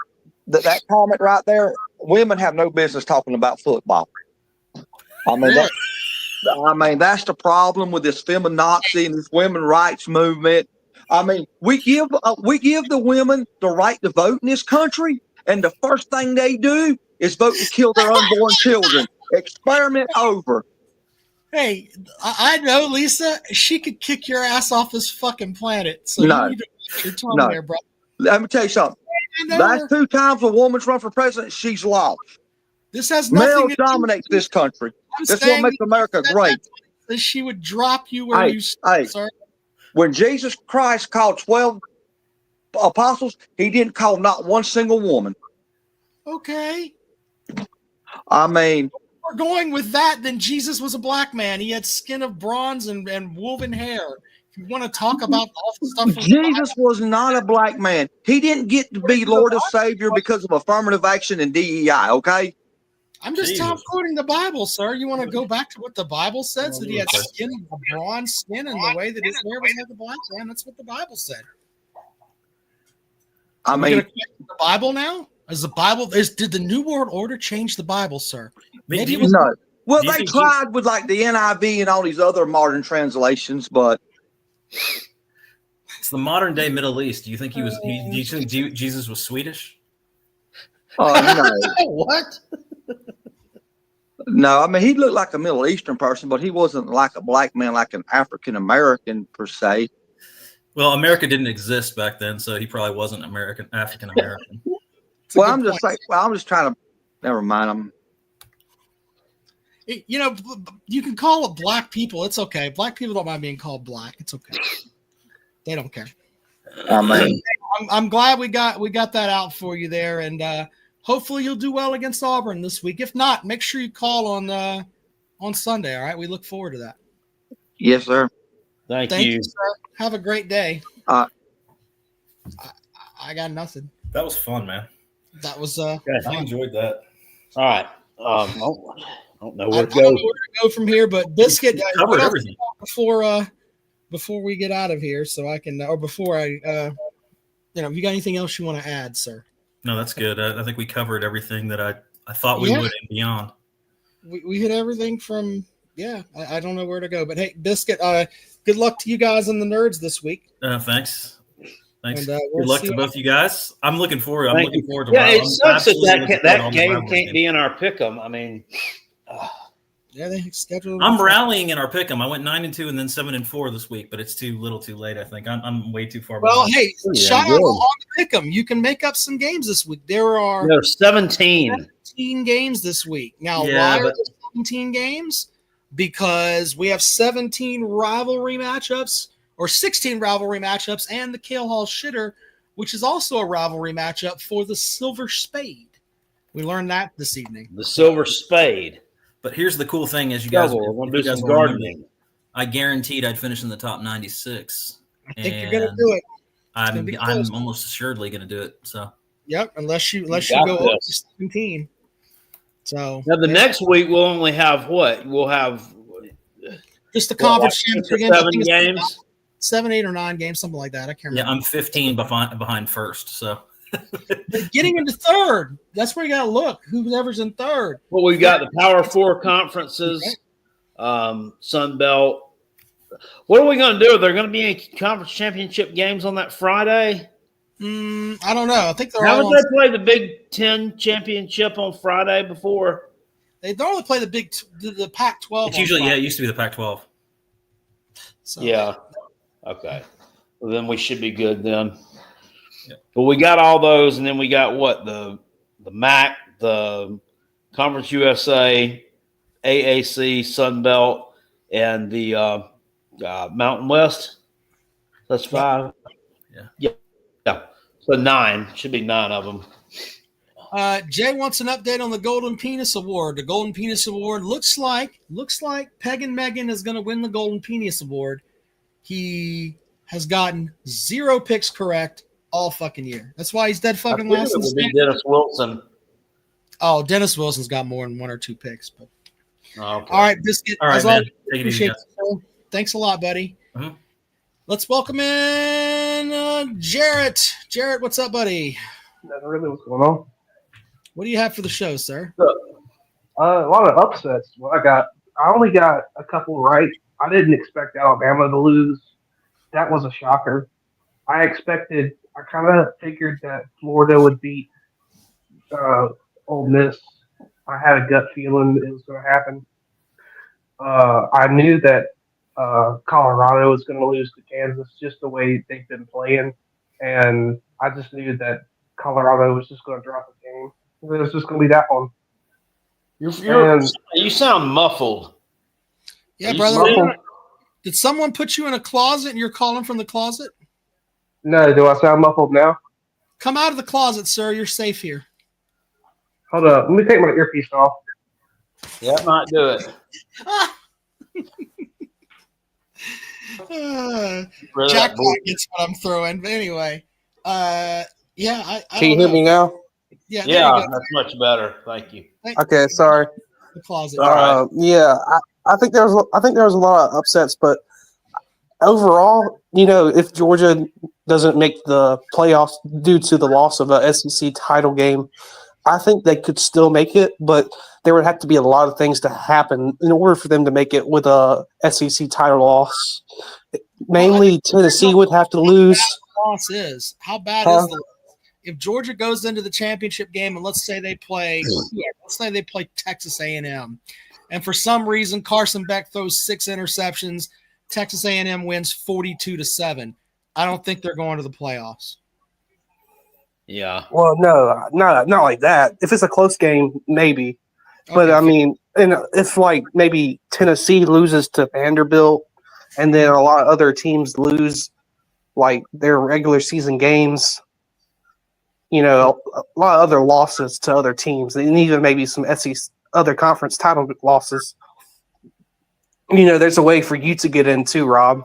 that comment right there. Women have no business talking about football. I mean, really? That's the problem with this feminazi and this women rights movement. I mean, we give the women the right to vote in this country, and the first thing they do is vote to kill their unborn children. Experiment over. Hey, I know, Lisa. She could kick your ass off this fucking planet. So no, you need to watch your tongue there, bro. Let me tell you something. Last 2 times a woman's run for president, she's lost. This has nothing Male to dominates this country. That's what makes America great. That she would drop you where you stand, sir. When Jesus Christ called 12 apostles, he didn't call not one single woman. Okay. I mean, we're going with that. Then Jesus was a black man. He had skin of bronze and woven hair. If you want to talk about all the stuff, Jesus was not a black man. He didn't get to be Lord and Savior because of affirmative action and DEI. Okay. I'm just quoting the Bible, sir. You want to go back to what the Bible says, that he had skin, a bronze skin, and the way that his hair was like a black man. That's what the Bible said. I mean, the Bible now? Did the New World Order change the Bible, sir? Maybe no. Well, they tried with like the NIV and all these other modern translations, but it's the modern day Middle East. Do you think do you think Jesus was Swedish? Oh no. What? No, I mean, he looked like a Middle Eastern person, but he wasn't like a black man, like an African American per se. Well, America didn't exist back then, so he probably wasn't African American. Well, I'm just saying. Well, I'm just trying to. Never mind. You know, you can call it black people. It's okay. Black people don't mind being called black. It's okay. They don't care. I'm glad we got that out for you there, and hopefully you'll do well against Auburn this week. If not, make sure you call on Sunday. All right, we look forward to that. Yes, sir. Thank you, sir. Have a great day. I got nothing. That was fun, man. That was I enjoyed that. All right. I don't know where to go. I don't know where to go from here, but Biscuit covered everything before we get out of here, so I can, or before I, have you got anything else you want to add, sir? No, that's good. I think we covered everything that I thought we would and beyond. We hit everything from I don't know where to go, but hey, Biscuit, good luck to you guys and the nerds this week. Thanks. And, good we'll luck to both you guys. I'm looking forward. I'm looking forward to. Yeah, it sucks that game can't be in our pick'em. I mean, they scheduled. I'm rallying in our pick'em. I went 9-2 and then 7-4 this week, but it's too late. I think I'm way too far. Well, hey, shout out on the pick'em. You can make up some games this week. There's 17 games this week. Now, why are there 17 games? Because we have 17 rivalry matchups. Or 16 rivalry matchups, and the Kale Hall Shitter, which is also a rivalry matchup for the Silver Spade. We learned that this evening. The Silver Spade. But here's the cool thing: as you guys, do some gardening. I guaranteed I'd finish in the top 96. I think you're going to do it. I'm almost assuredly going to do it. So Yep, unless you got go over this. 17. So Now the next week we'll only have what? We'll have just the conference like 6 championship or games. 7 games. 7, 8, or 9 games, something like that. I can't remember. Yeah, I'm 15 behind first. So but getting into third, that's where you got to look. Whoever's in third. Well, we've got the Power 4 conferences, Sun Belt. What are we going to do? Are there going to be any conference championship games on that Friday? I don't know. I think they're Haven't all they played the Big Ten championship on Friday before? They normally play the Pac-12. It's usually it used to be the Pac-12. So, yeah. Okay. Well, then we should be good then. Yeah. But we got all those, and then we got what? The MAC, the Conference USA, AAC, Sun Belt, and the Mountain West. That's 5. Yeah. So 9. Should be 9 of them. Jay wants an update on the Golden Penis Award. The Golden Penis Award looks like Pagan Megan is going to win the Golden Penis Award. He has gotten 0 picks correct all fucking year. That's why he's dead fucking last. It would be Dennis Wilson. Oh, Dennis Wilson's got more than 1 or 2 picks. But okay. All right, Biscuit. All right, man. Take it easy. Thanks a lot, buddy. Mm-hmm. Let's welcome in Jarrett. Jarrett, what's up, buddy? Nothing really. What's going on? What do you have for the show, sir? A lot of upsets. I only got a couple right. I didn't expect Alabama to lose. That was a shocker. I kind of figured that Florida would beat Ole Miss. I had a gut feeling it was going to happen. I knew that Colorado was going to lose to Kansas just the way they've been playing. And I just knew that Colorado was just going to drop a game. It was just going to be that one. You sound muffled. Yeah, brother. Did someone put you in a closet and you're calling from the closet? No, do I sound muffled now? Come out of the closet, sir. You're safe here. Hold up. Let me take my earpiece off. Yeah, that might do it. Jackpot gets what I'm throwing. But anyway, I Can you hear me now? Yeah, that's much better. Thank you. Okay, sorry. The closet. Yeah, I think there was a lot of upsets, but overall, if Georgia doesn't make the playoffs due to the loss of a SEC title game, I think they could still make it, but there would have to be a lot of things to happen in order for them to make it with a SEC title loss. Mainly, Tennessee would have to lose. How bad is the if Georgia goes into the championship game and let's say they play Texas A&M, and for some reason Carson Beck throws 6 interceptions, Texas A&M wins 42-7. I don't think they're going to the playoffs. Yeah. Well, no, not like that. If it's a close game, maybe. Okay. But I mean, and if like maybe Tennessee loses to Vanderbilt, and then a lot of other teams lose like their regular season games. A lot of other losses to other teams, and even maybe some SEC other conference title losses. There's a way for you to get in too, Rob.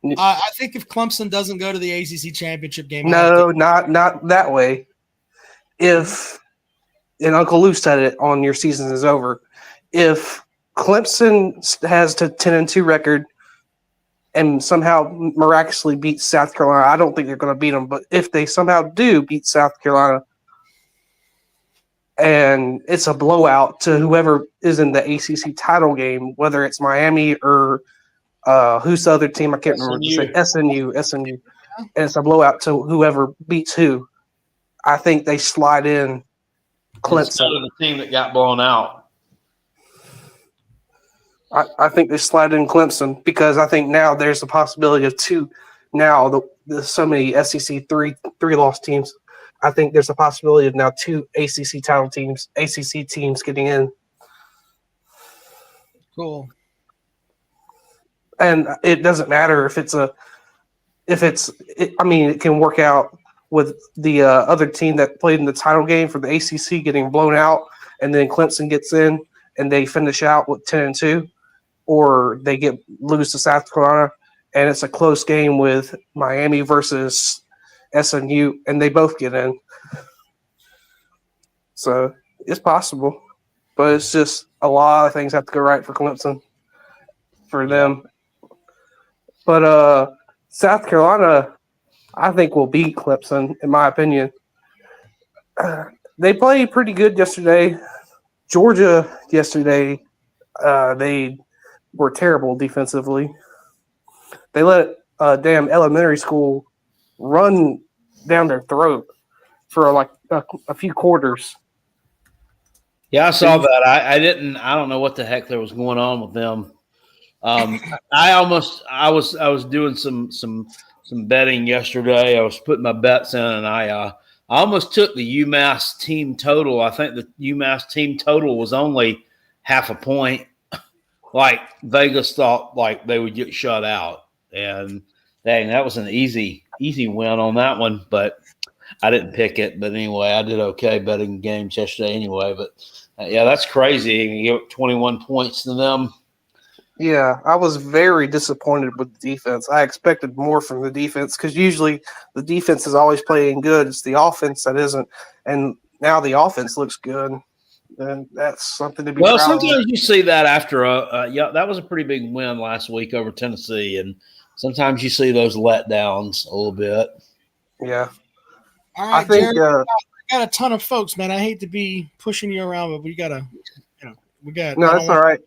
I think if Clemson doesn't go to the ACC championship game, no, not that way. If and Uncle Lou said it on Your Season Is Over, if Clemson has a 10-2 record and somehow miraculously beat South Carolina, I don't think they're going to beat them. But if they somehow do beat South Carolina, and it's a blowout to whoever is in the ACC title game, whether it's Miami or who's the other team? I can't remember. SMU. And it's a blowout to whoever beats who. I think they slide in Clemson. Instead of the team that got blown out. I think they slide in Clemson because I think now there's a possibility of two. Now there's so many SEC three loss teams. I think there's a possibility of now 2 ACC title teams, ACC teams getting in. Cool. And it doesn't matter it can work out with the other team that played in the title game for the ACC getting blown out, and then Clemson gets in and they finish out with 10-2, or they lose to South Carolina, and it's a close game with Miami versus SMU, and they both get in. So it's possible, but it's just a lot of things have to go right for Clemson for them. But South Carolina, I think, will beat Clemson, in my opinion. They played pretty good yesterday. Georgia yesterday, they were terrible defensively. They let damn elementary school run down their throat for like a few quarters. Yeah, I saw that. I don't know what the heck there was going on with them. I was doing some betting yesterday. I was putting my bets in, and I almost took the UMass team total. I think the UMass team total was only half a point. Like Vegas thought, like they would get shut out, and dang, that was an easy win on that one. But I didn't pick it. But anyway, I did okay betting games yesterday anyway. But yeah, that's crazy. You give 21 points to them. Yeah, I was very disappointed with the defense. I expected more from the defense because usually the defense is always playing good. It's the offense that isn't. And now the offense looks good. And that's something to be proud of. Well, sometimes you see that after that was a pretty big win last week over Tennessee. And sometimes you see those letdowns a little bit. Yeah. All right, I think Jarrett, I got a ton of folks, man. I hate to be pushing you around, but we got. No, that's all right.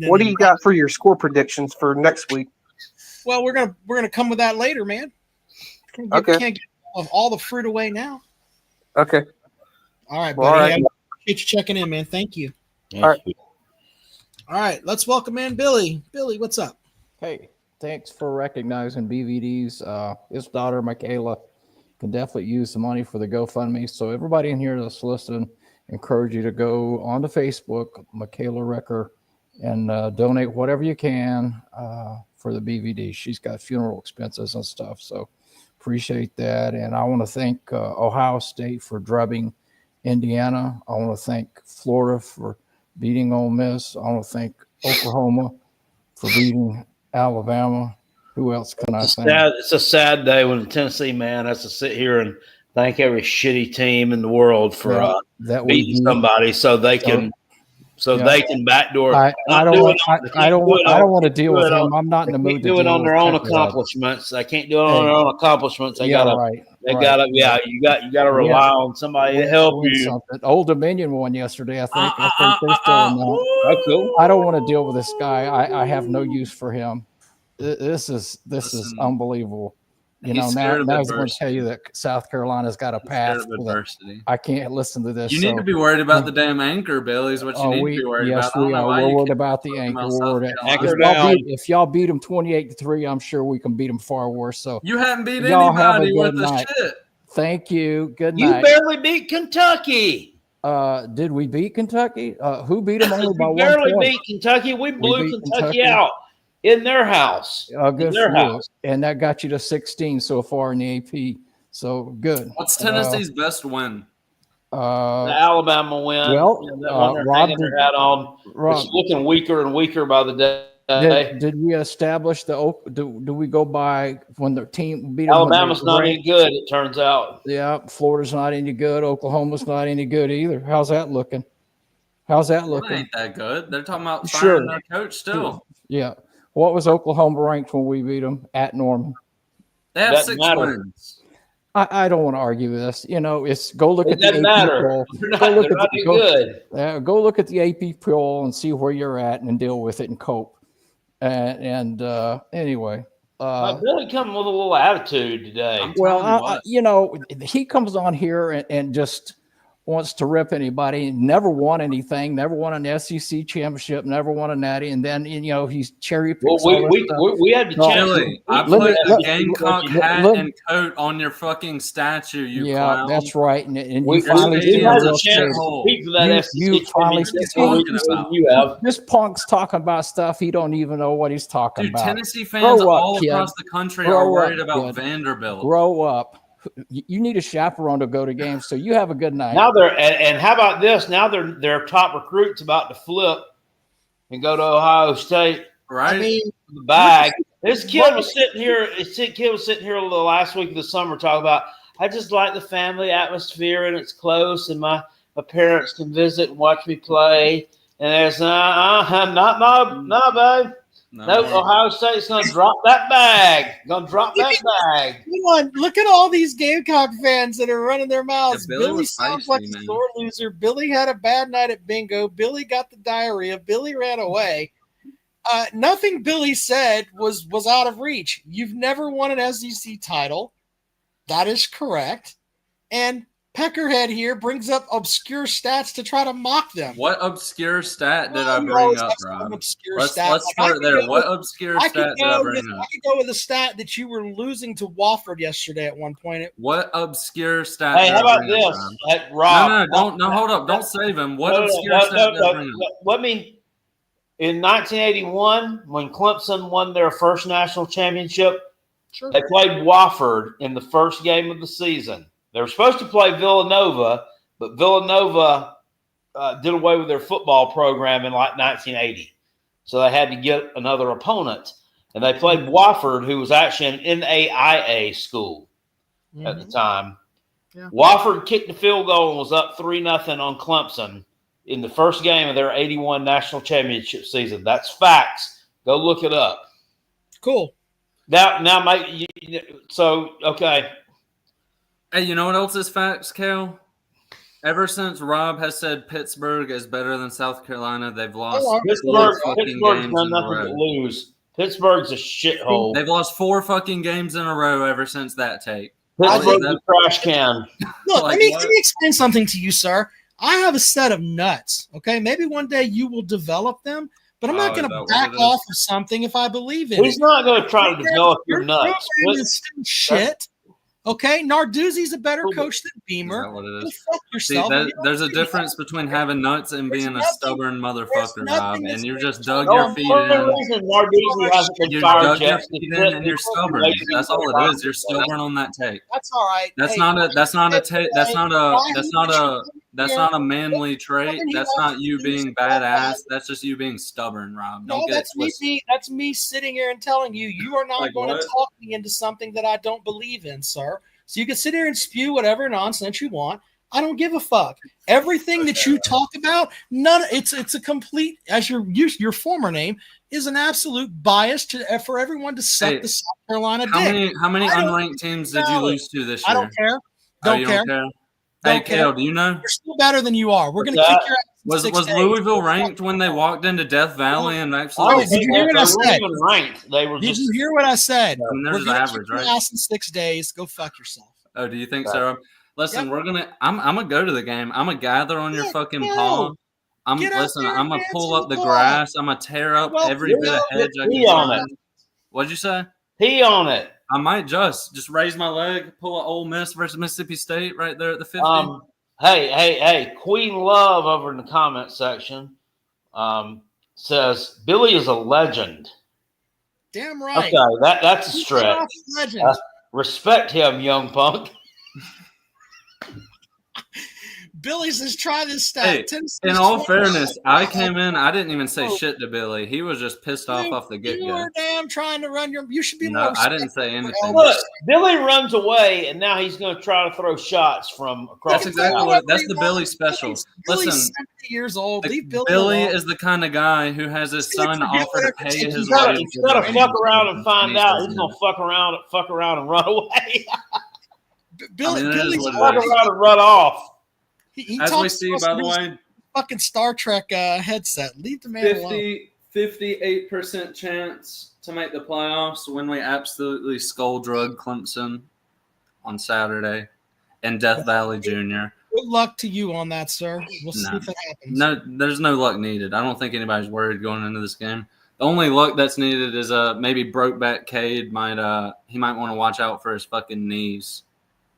What do you got for your score predictions for next week? Well, we're gonna come with that later, man. Okay. Can't give all the fruit away now. Okay. All right, buddy. All right. I appreciate you checking in, man. Thank you. All right. All right, let's welcome in Billy. Billy, what's up? Hey, thanks for recognizing BVD's. His daughter, Michaela, can definitely use the money for the GoFundMe. So everybody in here that's listening, encourage you to go onto Facebook, Michaela Recker, and donate whatever you can for the BVD. She's got funeral expenses and stuff. So appreciate that. And I want to thank Ohio State for drubbing Indiana. I want to thank Florida for beating Ole Miss. I want to thank Oklahoma for beating Alabama. Who else can I thank? It's a sad day when the Tennessee man has to sit here and thank every shitty team in the world for beating somebody so they can they can backdoor. I don't want to deal with him. I'm not in the mood to do it on their own accomplishments. They can't do it on their own accomplishments. You gotta rely on somebody to help you. Something. Old Dominion won yesterday. I think they're still in that. Oh, cool. I don't want to deal with this guy. I have no use for him. This is unbelievable. You know, now I was going to tell you that South Carolina's got a path. I can't listen to this. You need to be worried about the damn anchor, Billy, is what you need to be worried about. Yes, we are. We're worried about the anchor. If y'all beat them 28-3, I'm sure we can beat them far worse. So you haven't beat anybody worth the shit. Thank you. Good night. You barely beat Kentucky. Did we beat Kentucky? Who beat them only by 1 point? We barely beat Kentucky. We blew Kentucky out. In their house. Good for you. And that got you to 16 so far in the AP. So good. What's Tennessee's best win? The Alabama win. Well, Rob it's looking weaker and weaker by the day. Did we establish do we go by when the team beat them? Alabama's not any good, it turns out. Yeah, Florida's not any good. Oklahoma's not any good either. How's that looking? It ain't that good. They're talking about firing their coach still. Yeah. What was Oklahoma ranked when we beat them at Norman? They have 6 wins. I don't want to argue with this. You know, go look at the AP poll. Go look at the AP poll and see where you're at and deal with it and cope. Anyway. Billy coming with a little attitude today. Well, he comes on here and just wants to rip anybody, never won anything, never won an SEC championship, never won a natty, and then he's cherry picking. Well, we had to challenge. I put a Gamecock hat and coat on your fucking statue. You clown. That's right. And you finally had a chance to speak for that SEC. You have. This punk's talking about stuff he don't even know what he's talking about. Tennessee fans all across the country are worried about Vanderbilt. Grow up. You need a chaperone to go to games, so you have a good night. Now and how about this? Now they're top recruits about to flip and go to Ohio State. Right? The bag. This kid was sitting here. This kid was sitting here the last week of the summer talking about. I just like the family atmosphere and it's close, and my parents can visit and watch me play. And there's no, babe. No, Ohio State's going to drop that bag. Going to drop that bag. Come on, look at all these Gamecock fans that are running their mouths. Yeah, Billy sounds like a sore loser. Billy had a bad night at bingo. Billy got the diarrhea. Billy ran away. Nothing Billy said was out of reach. You've never won an SEC title. That is correct. And Peckerhead here brings up obscure stats to try to mock them. What obscure stat did I bring up, Rob? Let's start there. What obscure stat did I bring up? I could go with a stat that you were losing to Wofford yesterday at one point. What obscure stat? Hey, how about this, Rob? No, hold up. Don't save him. What obscure stat did I bring up? Let me. In 1981, when Clemson won their first national championship, they played Wofford in the first game of the season. They were supposed to play Villanova, but Villanova did away with their football program in like 1980. So they had to get another opponent. And they played Wofford, who was actually an NAIA school at the time. Yeah. Wofford kicked the field goal and was up 3-0 on Clemson in the first game of their 81 national championship season. That's facts. Go look it up. Cool. Now, Mike, okay. Hey, you know what else is facts, Cal? Ever since Rob has said Pittsburgh is better than South Carolina, they've lost Pittsburgh's done nothing but lose. Pittsburgh's a shithole. They've lost 4 fucking games in a row ever since that take. Pittsburgh's a trash can. Look, let me explain something to you, sir. I have a set of nuts, okay? Maybe one day you will develop them, but I'm not going to back off of something if I believe in it. He's not going to try to develop your nuts. Shit. Okay, Narduzzi's a better coach than Beamer. Is that what it is? Fuck yourself. See, there's a difference between having nuts and being a stubborn motherfucker, Rob. And you just dug your feet in. You dug your feet in, and you're stubborn. That's all it is. You're stubborn on that take. That's all right. That's not a manly trait. That's not you being badass. That's just you being stubborn, Rob. Don't get it twisted. That's me sitting here and telling you, you are not going to talk me into something that I don't believe in, sir. So you can sit here and spew whatever nonsense you want. I don't give a fuck. Everything that you talk about, it's a complete, as your former name, is an absolute bias for everyone to suck the South Carolina dick. How many unranked teams did you lose to this year? I don't care. Don't care. Hey, Kale, do you know? You're still better than you are. We're going to kick your ass. Was Louisville ranked when they walked into Death Valley and actually? Did you hear what I said? Did you hear what I said? I mean, there's average, right? Ass in 6 days. Go fuck yourself. Oh, do you think so? Listen, I'm gonna go to the game. I'm gonna gather on your fucking palm. I'm gonna pull up the grass. I'm gonna tear up every bit of hedge I can find. What'd you say? Pee on it. I might just raise my leg, pull an Ole Miss versus Mississippi State right there at the 50. Hey, Queen Love over in the comment section says Billy is a legend. Damn right. Okay, that's a stretch. Respect him, young punk. Billy says, try this stat. Hey, in all fairness, I came in. I didn't even say shit to Billy. He was just pissed off the get-go. You were damn trying to run your – you should be more I didn't say anything. Look, Billy runs away, and now he's going to try to throw shots from across That's exactly what – that's the Billy special. Billy's 70 years old. Leave Billy is the kind of guy who has his son offer to pay his way. He's got to fuck around and find out. He's going to fuck around and run away. Billy's fuck around and run off. As we see, by the way, fucking Star Trek headset. Leave the man alone. 58% chance to make the playoffs when we absolutely skull drug Clemson on Saturday and Death Valley Jr. Good luck to you on that, sir. We'll see if it happens. No, there's no luck needed. I don't think anybody's worried going into this game. The only luck that's needed is maybe Brokeback Cade might want to watch out for his fucking knees.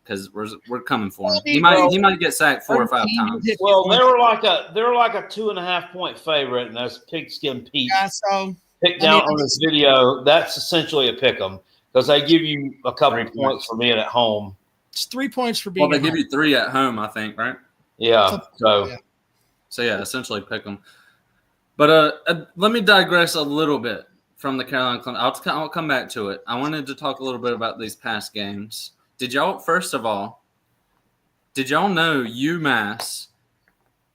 Because we're coming for him. He might get sacked 4 or 5 times. Well, they were like a 2.5 point favorite, and that's Pigskin Pete. Yeah, so picked out on this video. That's essentially a pick 'em because they give you a couple points for being at home. It's 3 points for being. Well, they give you 3 at home, I think, right? Yeah. So essentially pick 'em. But let me digress a little bit. from the Carolina Clemson. I'll come back to it. I wanted to talk a little bit about these past games. First of all, did y'all know UMass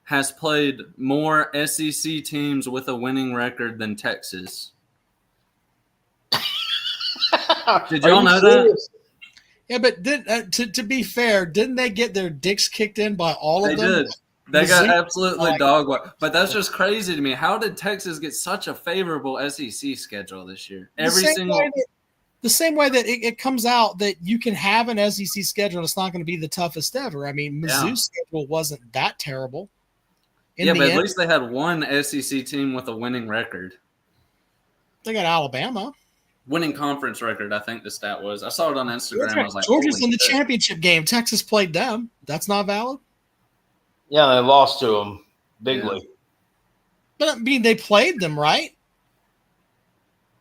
has played more SEC teams with a winning record than Texas? Did y'all know that? Yeah, but to be fair, didn't they get their dicks kicked in by all of them? They did. They got absolutely dog walked. But that's just crazy to me. How did Texas get such a favorable SEC schedule this year? The same way that it comes out that you can have an SEC schedule and it's not going to be the toughest ever. I mean, Mizzou's schedule wasn't that terrible. But at least they had one SEC team with a winning record. They got Alabama. Winning conference record, I think the stat was. I saw it on Instagram. I was like, Georgia's in the championship game. Texas played them. That's not valid? Yeah, they lost to them bigly. But, I mean, they played them, right? I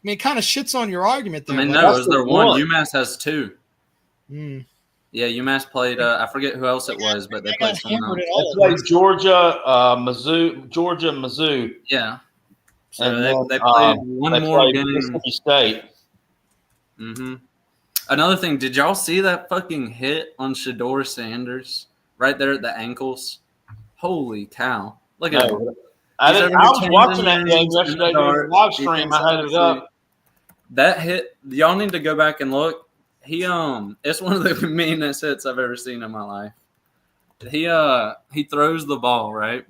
mean, it kind of shits on your argument there. I mean, no, is there one? UMass has two. Hmm. Yeah, UMass played. I forget who else it was, but they played someone else. They played Georgia, Mizzou. Yeah. So they played one more game. Mississippi State. Mm-hmm. Another thing, did y'all see that fucking hit on Shedeur Sanders right there at the ankles? Holy cow! Look at him. I was watching that game yesterday during the live stream. I had it up. That hit, y'all need to go back and look. It's one of the meanest hits I've ever seen in my life. He throws the ball, right?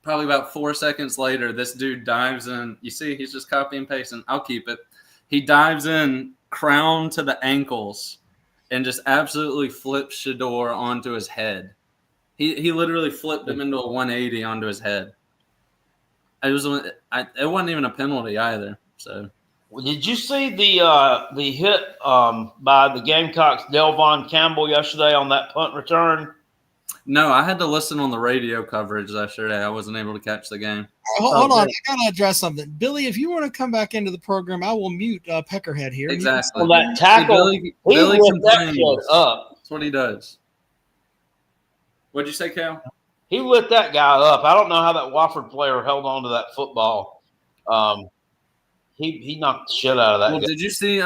Probably about 4 seconds later, this dude dives in. You see, he's just copy and pasting. I'll keep it. He dives in, crown to the ankles, and just absolutely flips Shedeur onto his head. He literally flipped him into a 180 onto his head. It wasn't even a penalty either. So, did you see the hit by the Gamecocks, Delvon Campbell, yesterday on that punt return? No, I had to listen on the radio coverage yesterday. I wasn't able to catch the game. Hold on. I got to address something. Billy, if you want to come back into the program, I will mute Peckerhead here. Exactly. Well, that tackle, Billy lit that shit up. That's what he does. What'd you say, Cal? He lit that guy up. I don't know how that Wofford player held on to that football. He knocked the shit out of that guy. Did you see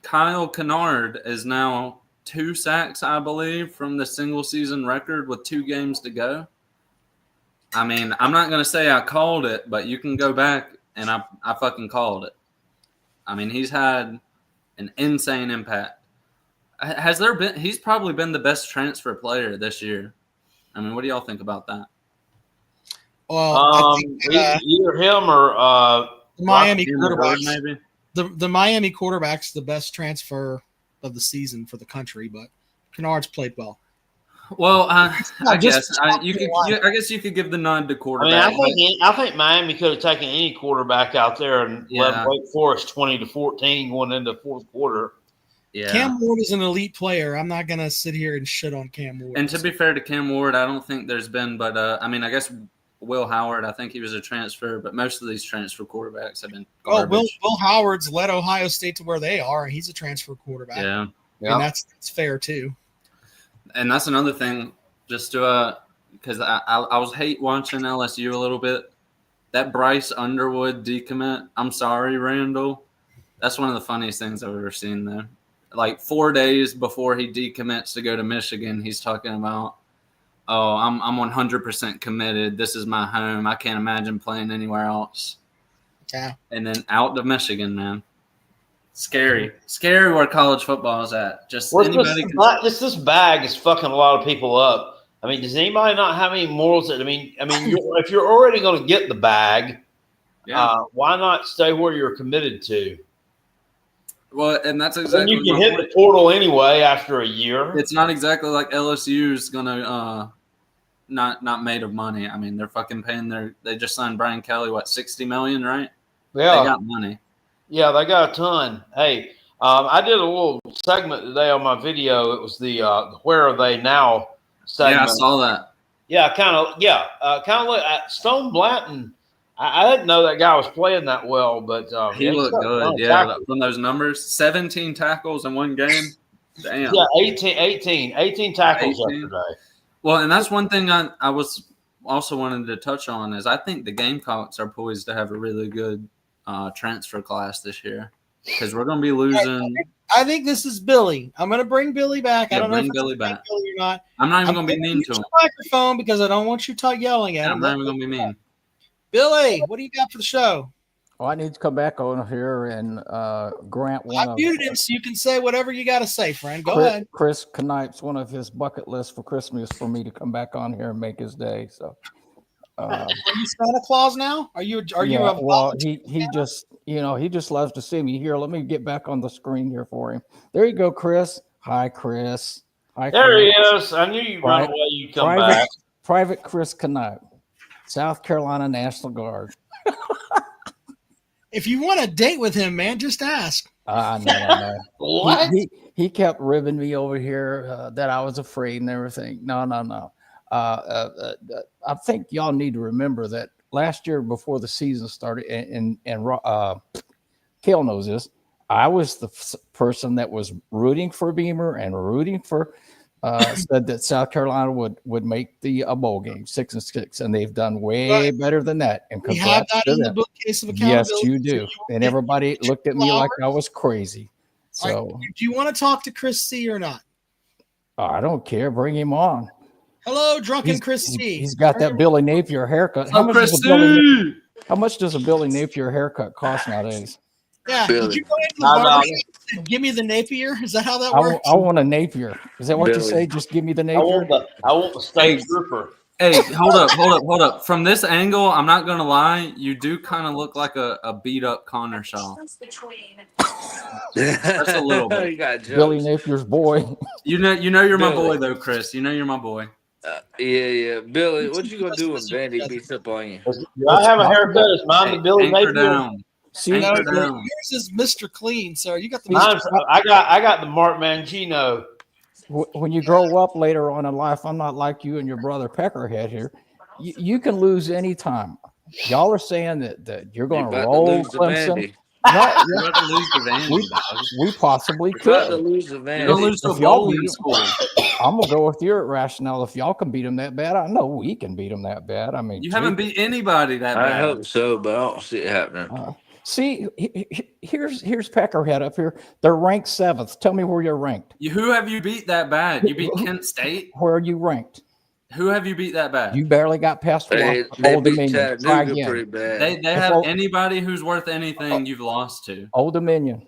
Kyle Kennard is now 2 sacks, I believe, from the single season record with 2 games to go? I mean, I'm not going to say I called it, but you can go back and I fucking called it. I mean, he's had an insane impact. He's probably been the best transfer player this year. I mean, what do y'all think about that? Well, I think, either him or Miami quarterback. Maybe the Miami quarterback's the best transfer of the season for the country, but Kennard's played well. Well, I guess you could give the nod to quarterback. I think Miami could have taken any quarterback out there and led Wake Forest 20-14 going into the fourth quarter. Yeah. Cam Ward is an elite player. I'm not going to sit here and shit on Cam Ward. And to be fair to Cam Ward, I don't think there's been, but I mean, I guess Will Howard, I think he was a transfer, but most of these transfer quarterbacks have been garbage. Will Howard's led Ohio State to where they are, and he's a transfer quarterback. Yeah. And that's fair too. And that's another thing, just to because I was hate watching LSU a little bit. That Bryce Underwood decommit. I'm sorry, Randall. That's one of the funniest things I've ever seen there. Like 4 days before he decommits to go to Michigan, he's talking about, "Oh, I'm 100% committed. This is my home. I can't imagine playing anywhere else." Yeah. And then out to Michigan, man. Scary where college football is at. Just this bag is fucking a lot of people up. I mean, does anybody not have any morals? I mean, if you're already going to get the bag, why not stay where you're committed to? Well, and that's exactly. And you can hit the portal anyway after a year. It's not exactly like LSU's gonna not made of money. I mean, they're fucking paying they just signed Brian Kelly, what, $60 million, right? Yeah, they got money. Yeah, they got a ton. Hey, I did a little segment today on my video. It was the "Where Are They Now" segment. Yeah, I saw that. Yeah, kind of like Stone Blanton. I didn't know that guy was playing that well, but he looked good. Yeah, from those numbers, 17 tackles in one game. Damn. Yeah, 18 tackles yesterday. Well, and that's one thing I was also wanted to touch on is I think the Gamecocks are poised to have a really good transfer class this year because we're going to be losing. I think this is Billy. I'm going to bring Billy back. Yeah, I don't know if Billy back. Billy or not. I'm not even going to be mean to him. Microphone because I don't want you yelling at him. I'm not even going to be mean. Billy, what do you got for the show? Oh, I need to come back on here and grant one. I muted him so you can say whatever you got to say, friend. Go ahead. Chris Knipes, one of his bucket lists for Christmas for me to come back on here and make his day. So, are you Santa Claus now? Are you? Well, he just he just loves to see me here. Let me get back on the screen here for him. There you go, Chris. Hi, Chris. Hi, there Chris. he is. I knew you'd run away. You come back. Private Chris Knipe, South Carolina National Guard. If you want a date with him, man, just ask. No. What? He kept ribbing me over here that I was afraid and everything. No. I think y'all need to remember that last year before the season started, and Kale knows this, I was the person that was rooting for Beamer and rooting for said that South Carolina would make the bowl game 6-6, and they've done way better than that. And we have that in the bookcase of accountability. Yes, you do. And everybody looked at me like I was crazy. So, right. Do you want to talk to Chris C or not? I don't care. Bring him on. Hello, drunken Chris C. He's got that Billy Napier haircut. How much does a Billy Napier haircut cost nowadays? Yeah, did you go into the barber and give me the Napier? Is that how that works? I want a Napier. Is that what you say? Just give me the Napier? I want the state trooper. Hey, hold up. From this angle, I'm not going to lie, you do kind of look like a beat-up Connor Shaw. That's a little bit. Billy Napier's boy. You know you're my boy, though, Chris. You know you're my boy. Yeah. Billy, what you gonna do when Vandy beats up on you? Do I have a haircut? Is mine the Billy Napier? Down. See, yours is Mr. Clean, sir. You got the I got the Mark Mangino. When you grow up later on in life, I'm not like you and your brother Peckerhead here. You can lose anytime. Y'all are saying that you're going to roll Clemson. We possibly could. Lose the Vandy. You're going to lose to a bowling school. I'm going to go with your rationale. If y'all can beat them that bad, I know we can beat them that bad. I mean, you haven't beat anybody that bad. I hope so, but I don't see it happening. See, here's Peckerhead up here. They're ranked 7th. Tell me where you're ranked. Who have you beat that bad? You beat Kent State? Where are you ranked? Who have you beat that bad? You barely got past they Old beat Dominion. Try again. Pretty bad. They have anybody who's worth anything you've lost to. Old Dominion.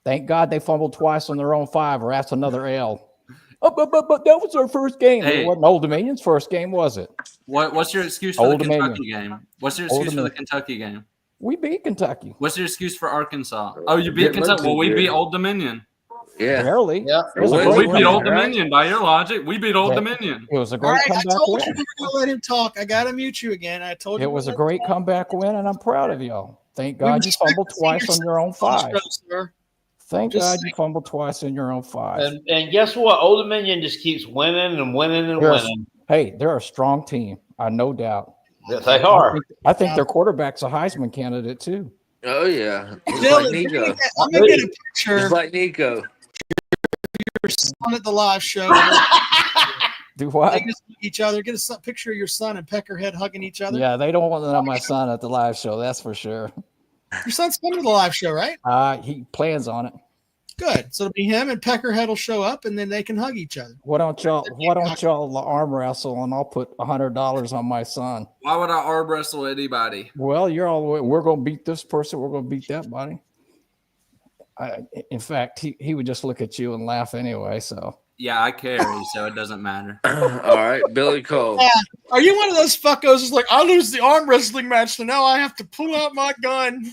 Thank God they fumbled twice on their own 5, or that's another L. But that was our first game. Hey, it wasn't Old Dominion's first game, was it? What's your excuse for the Kentucky game? What's your excuse for the Kentucky game? We beat Kentucky. What's your excuse for Arkansas? Oh, you beat Kentucky. Well, we beat Old Dominion. Yeah. Barely. Yeah. We beat Old Dominion by your logic. We beat Old Dominion. It was a great comeback win. I told you to let him talk. I got to mute you again. I told you. It was a great comeback win, and I'm proud of y'all. Thank God you fumbled twice on your own 5. Thank God you fumbled twice in your own 5. And guess what? Old Dominion just keeps winning and winning and winning. Hey, they're a strong team. No doubt. Yes, they are. I think their quarterback's a Heisman candidate, too. Oh, yeah. Like Nico. I'm going to get a picture. Just like Nico. Your son at the live show. Do what? They just each other. Get a picture of your son and Peckerhead hugging each other. Yeah, they don't want to know my son at the live show. That's for sure. Your son's coming to the live show, right? He plans on it. Good. So it'll be him and Peckerhead will show up, and then they can hug each other. Why don't y'all arm wrestle, and I'll put $100 on my son? Why would I arm wrestle anybody? Well, you're all the way. We're going to beat this person. We're going to beat that buddy. In fact, he would just look at you and laugh anyway. So yeah, I carry, so it doesn't matter. All right, Billy Cole. Yeah. Are you one of those fuckos who's like, I lose the arm wrestling match, so now I have to pull out my gun?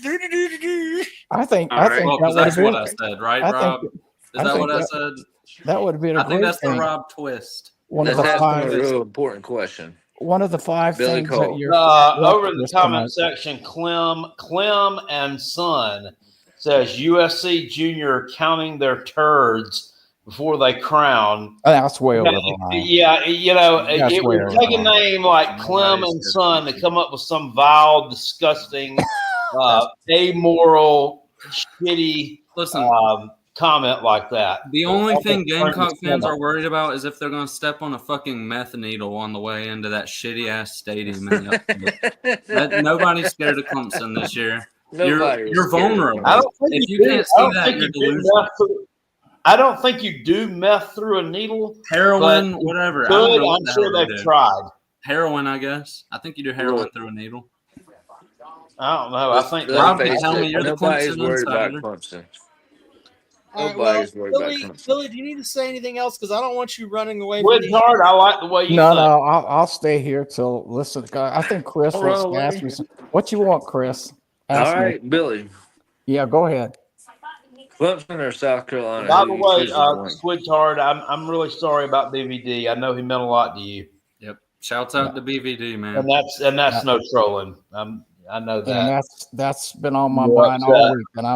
I think that's what I said, right, Rob? Is that what I said? That would have been. I think that's the Rob twist. That's a real important question. One of the 5 Billy things Cole. that you're over in the comment section, Clem and Son says USC junior counting their turds before they crown. That's way over the line. Yeah, it would take a name like Clem and Son to come up with some vile, disgusting, amoral, shitty comment like that. The only thing Gamecock fans are worried about is if they're going to step on a fucking meth needle on the way into that shitty ass stadium. Nobody's scared of Clemson this year. You're vulnerable. I don't think if you can't see that, you're delusional. I don't think you do meth through a needle. Heroin, whatever. I don't know what the hell they've tried. Heroin, I guess. I think you do heroin through a needle. I don't know. I think Rob can tell me you're the Nobody's Clemson worried about insider. Clemson. All right, Nobody's worried about Clemson. Billy, do you need to say anything else? Because I don't want you running away. Woodhard, I like the way you think. No, I'll stay here till listen. I think Chris was asking me what you want, Chris. All right, Billy. Yeah, go ahead. Clemson or South Carolina? By the way, Woodhard, I'm really sorry about BVD. I know he meant a lot to you. Yep. Shouts out to BVD, man. And that's no trolling. I know that. And that's been on my mind all week, and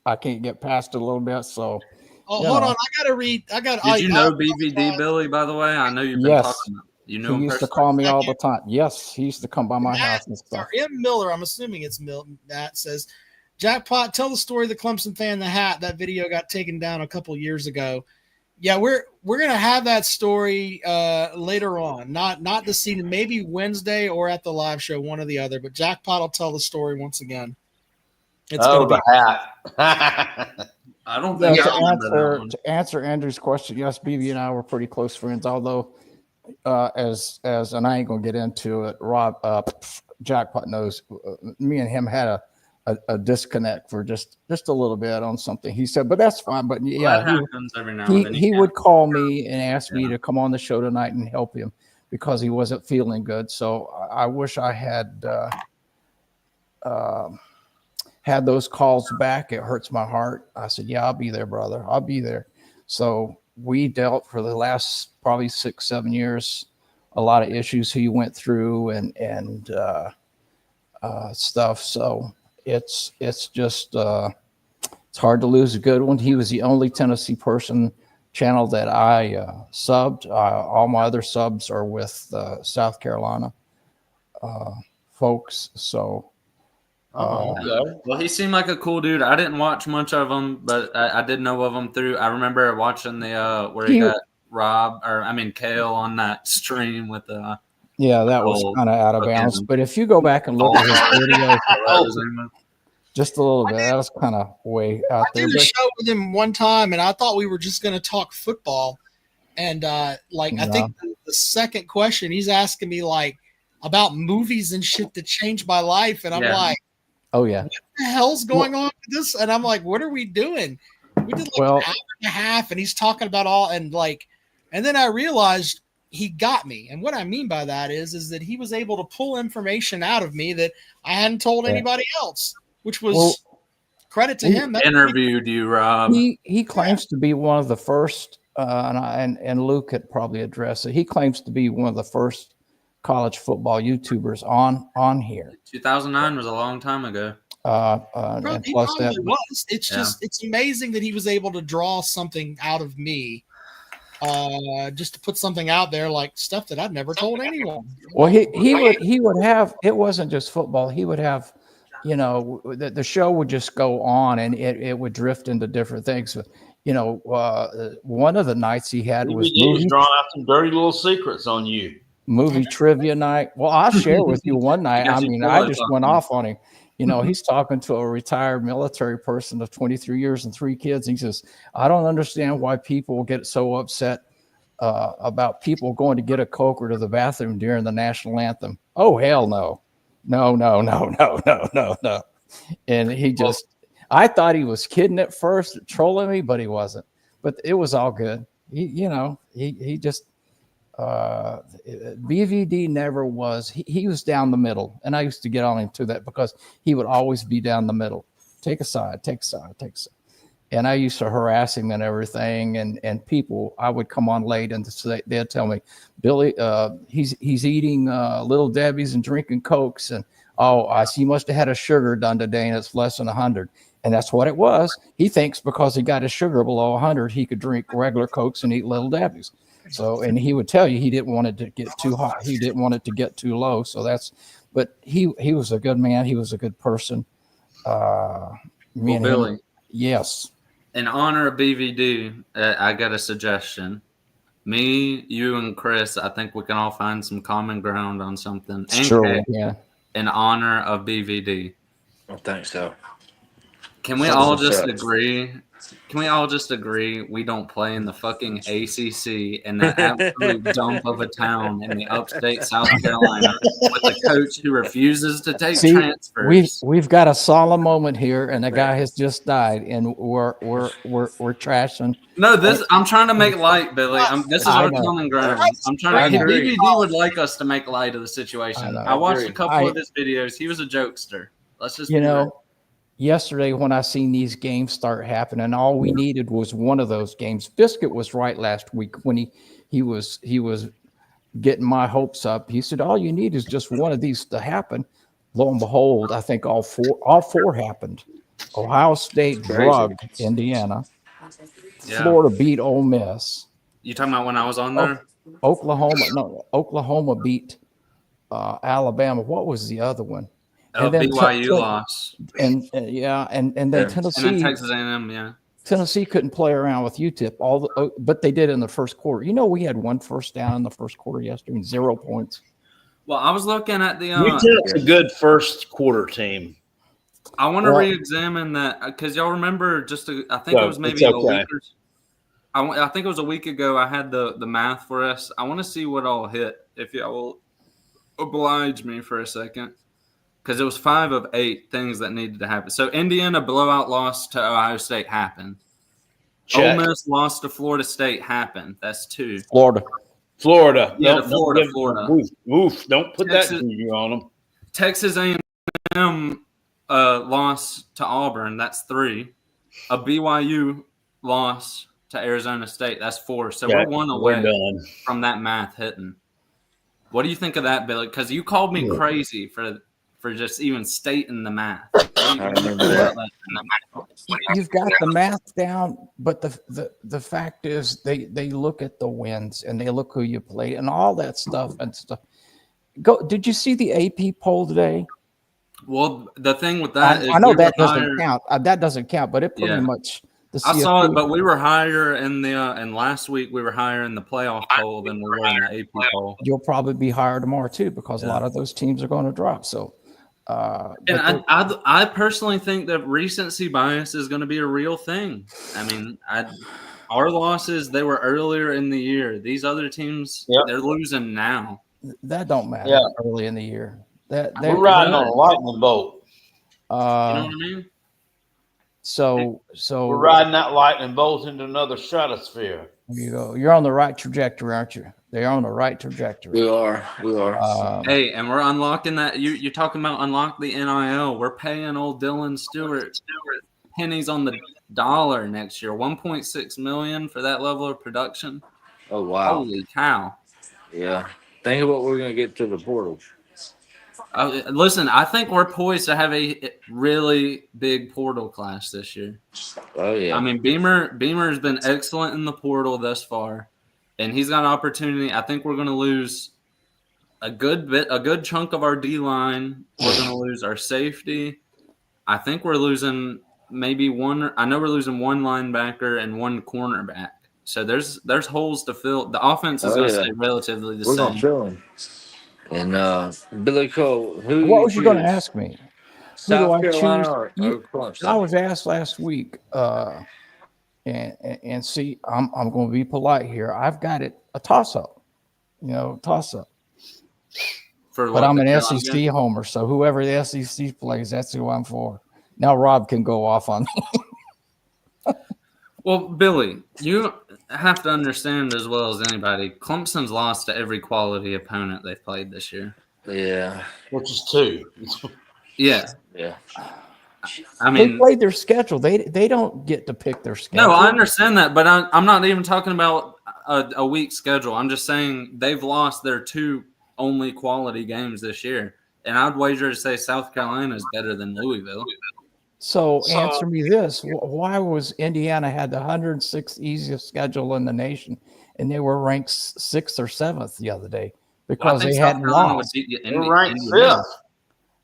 I can't get past it a little bit. So, hold on, I gotta read. Did you know BVD, Billy? By the way, I know you've been talking about. You know, he used to call me all the time. Yes, he used to come by my house and stuff. M. Miller, I'm assuming it's Matt says, Jackpot, tell the story of the Clemson fan in the hat. That video got taken down a couple years ago. Yeah, we're gonna have that story later on, not this evening, maybe Wednesday or at the live show, one or the other. But Jackpot will tell the story once again. It's the hat. I don't think to answer Andrew's question. Yes, BB and I were pretty close friends, although and I ain't gonna get into it. Rob, Jackpot knows. Me and him had a disconnect for just a little bit on something he said, but that's fine. But yeah, happens every now and then. He would call me and ask me to come on the show tonight and help him because he wasn't feeling good. So I wish I had had those calls back. It hurts my heart. I said, yeah, I'll be there, brother. I'll be there. So we dealt for the last probably 6-7 years, a lot of issues he went through and stuff. So it's just it's hard to lose a good one. He was the only Tennessee channel that I subbed. All my other subs are with South Carolina folks. So well, he seemed like a cool dude. I didn't watch much of him, but I did know of him through. I remember watching the where he got Kale on that stream with the. Yeah, that was kind of out of bounds. But if you go back and look at his videos, just a little bit, that was kind of way out there. I did a show with him one time, and I thought we were just going to talk football. And I think the second question, he's asking me about movies and shit that changed my life, and I'm like, "Oh yeah, what the hell's going on with this?" And I'm like, "What are we doing?" We did an hour and a half, and he's talking about and then I realized he got me. And what I mean by that is that he was able to pull information out of me that I hadn't told anybody else, which was credit to him. Interviewed you, Rob. He claims to be one of the first, and Luke could probably address it. He claims to be one of the first college football YouTubers on here. 2009 was a long time ago. And plus that was. It's just it's amazing that he was able to draw something out of me. Just to put something out there, like stuff that I've never told anyone. Well, he would have. It wasn't just football. He would have, the show would just go on, and it would drift into different things. One of the nights he had was drawing out some dirty little secrets on you. Movie trivia night. Well, I'll share with you one night. I just went off on him. He's talking to a retired military person of 23 years and 3 kids. He says, I don't understand why people get so upset about people going to get a Coke or to the bathroom during the national anthem. Oh, hell no. No. And he just, I thought he was kidding at first, trolling me, but he wasn't. But it was all good. He just, BVD never was. He was down the middle, and I used to get on him to that because he would always be down the middle. Take a side. And I used to harass him and everything. And people, I would come on late, and they'd tell me, Billy, he's eating Little Debbie's and drinking Cokes, and I see, he must have had a sugar done today, and it's less than 100. And that's what it was. He thinks because he got his sugar below 100, he could drink regular Cokes and eat Little Debbie's. So, and he would tell you he didn't want it to get too hot. He didn't want it to get too low. So but he was a good man. He was a good person. Billy. Yes. In honor of BVD, I got a suggestion. Me, you, and Chris, I think we can all find some common ground on something. Sure, yeah. In honor of BVD. don't think so. Can we all just agree? Can we all just agree we don't play in the fucking ACC in that absolute dump of a town in the upstate South Carolina with a coach who refuses to take transfers? We've got a solemn moment here, and a guy has just died, and we're trashing. No, I'm trying to make light, Billy. This is our common ground. I'm trying to. BBD would like us to make light of the situation. I watched a couple of his videos. He was a jokester. Let's just yesterday when I seen these games start happening, all we needed was one of those games. Biscuit was right last week when he was getting my hopes up. He said, all you need is just one of these to happen. Lo and behold, I think all four happened. Ohio State drugged Indiana. Yeah. Florida beat Ole Miss. You talking about when I was on there? Oklahoma beat Alabama. What was the other one? And then BYU lost. And then Tennessee. And then Texas A&M, yeah. Tennessee couldn't play around with UTEP, but they did in the first quarter. We had 1 first down in the first quarter yesterday and 0 points. Well, I was looking at the UTEP's a good first quarter team. I want to re-examine that because y'all remember I think it was maybe a week or I think it was a week ago I had the math for us. I want to see what all hit, if y'all will oblige me for a second. Because it was 5 of 8 things that needed to happen. So Indiana blowout loss to Ohio State happened. Check. Ole Miss lost to Florida State happened. That's 2. Florida. Yeah, Florida. Oof. Don't put that juju on them. Texas A&M lost to Auburn. That's 3. A BYU loss to Arizona State. That's 4. So we're 1 away from that math hitting. What do you think of that, Billy? Because you called me crazy for just even stating the math. I remember that. You've got the math down, but the fact is they look at the wins and they look who you played and all that stuff and stuff. Did you see the AP poll today? Well, the thing with that is I know that doesn't count. That doesn't count, but it pretty much. I saw it, but we were higher in the and last week we were higher in the playoff poll than we were in the AP poll. You'll probably be higher tomorrow too because a lot of those teams are going to drop. So. And I personally think that recency bias is going to be a real thing. I mean, our losses, they were earlier in the year. These other teams, they're losing now. That don't matter early in the year. We're riding on a lightning bolt. You know what I mean? So we're riding that lightning bolt into another stratosphere. There you go. You're on the right trajectory, aren't you? They're on the right trajectory. We are. Hey, and we're unlocking that. You're talking about unlock the NIL. We're paying old Dylan Stewart pennies on the dollar next year. $1.6 million for that level of production. Oh wow! Holy cow! Yeah. Think of what we're gonna get to the portal. Listen, I think we're poised to have a really big portal class this year. Oh yeah. I mean, Beamer has been excellent in the portal thus far, and he's got an opportunity. I think we're going to lose a good chunk of our D line. We're going to lose our safety. I think we're losing maybe one. I know we're losing one linebacker and one cornerback. So there's holes to fill. The offense is going to stay relatively the same. We're going to fill them. And Billy Cole, what was you going to ask me? South Carolina or Clemson? I was asked last week, and see, I'm going to be polite here. I've got it a toss up, toss-up. But I'm an SEC homer, so whoever the SEC plays, that's who I'm for. Now Rob can go off on me. Well, Billy, you have to understand as well as anybody, Clemson's lost to every quality opponent they've played this year. Yeah. Which is 2. Yeah. Yeah. I mean, they played their schedule. They don't get to pick their schedule. No, I understand that, but I'm not even talking about a weak schedule. I'm just saying they've lost their 2 only quality games this year. And I'd wager to say South Carolina is better than Louisville. So answer me this. Why was Indiana had the 106th easiest schedule in the nation, and they were ranked 6th or 7th the other day because they hadn't lost? They were ranked 5th.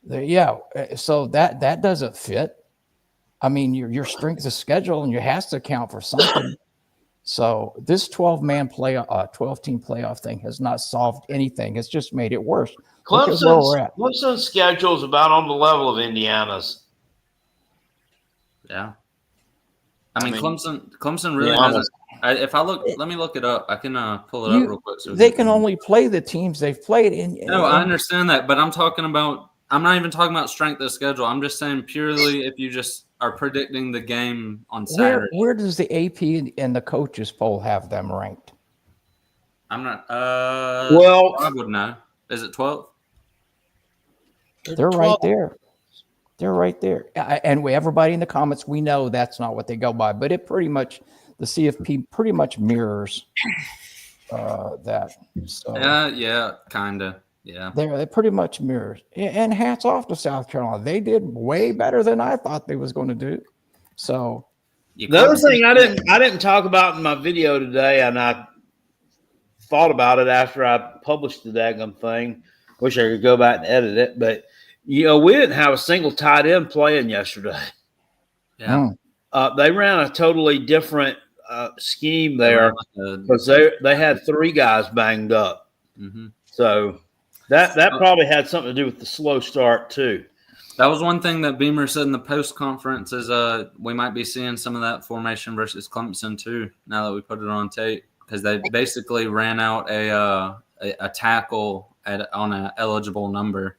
Yeah, so that doesn't fit. I mean, your strength of schedule, and you has to account for something. So this 12-team playoff thing has not solved anything. It's just made it worse. Clemson's schedule is about on the level of Indiana's. Yeah. I mean, Clemson really Yeah, hasn't. Let me look it up. I can pull it up real quick. They can only play the teams they've played in. No, I understand that, but I'm not even talking about strength of schedule. I'm just saying purely if you just are predicting the game on Saturday. Where does the AP and the coaches poll have them ranked? I'm not. Well, I would know. Is it 12? They're right there. They're right there. And everybody in the comments, we know that's not what they go by, but it pretty much, the CFP pretty much mirrors that. So yeah, kind of. Yeah. They pretty much mirrors. And hats off to South Carolina. They did way better than I thought they was going to do. So the other thing I didn't talk about in my video today, and I thought about it after I published the daggum thing. Wish I could go back and edit it, but we didn't have a single tight end playing yesterday. Yeah. They ran a totally different scheme there because they had 3 guys banged up. Mm-hmm. So that probably had something to do with the slow start too. That was one thing that Beamer said in the post conference is we might be seeing some of that formation versus Clemson too. Now that we put it on tape, because they basically ran out a tackle on an eligible number.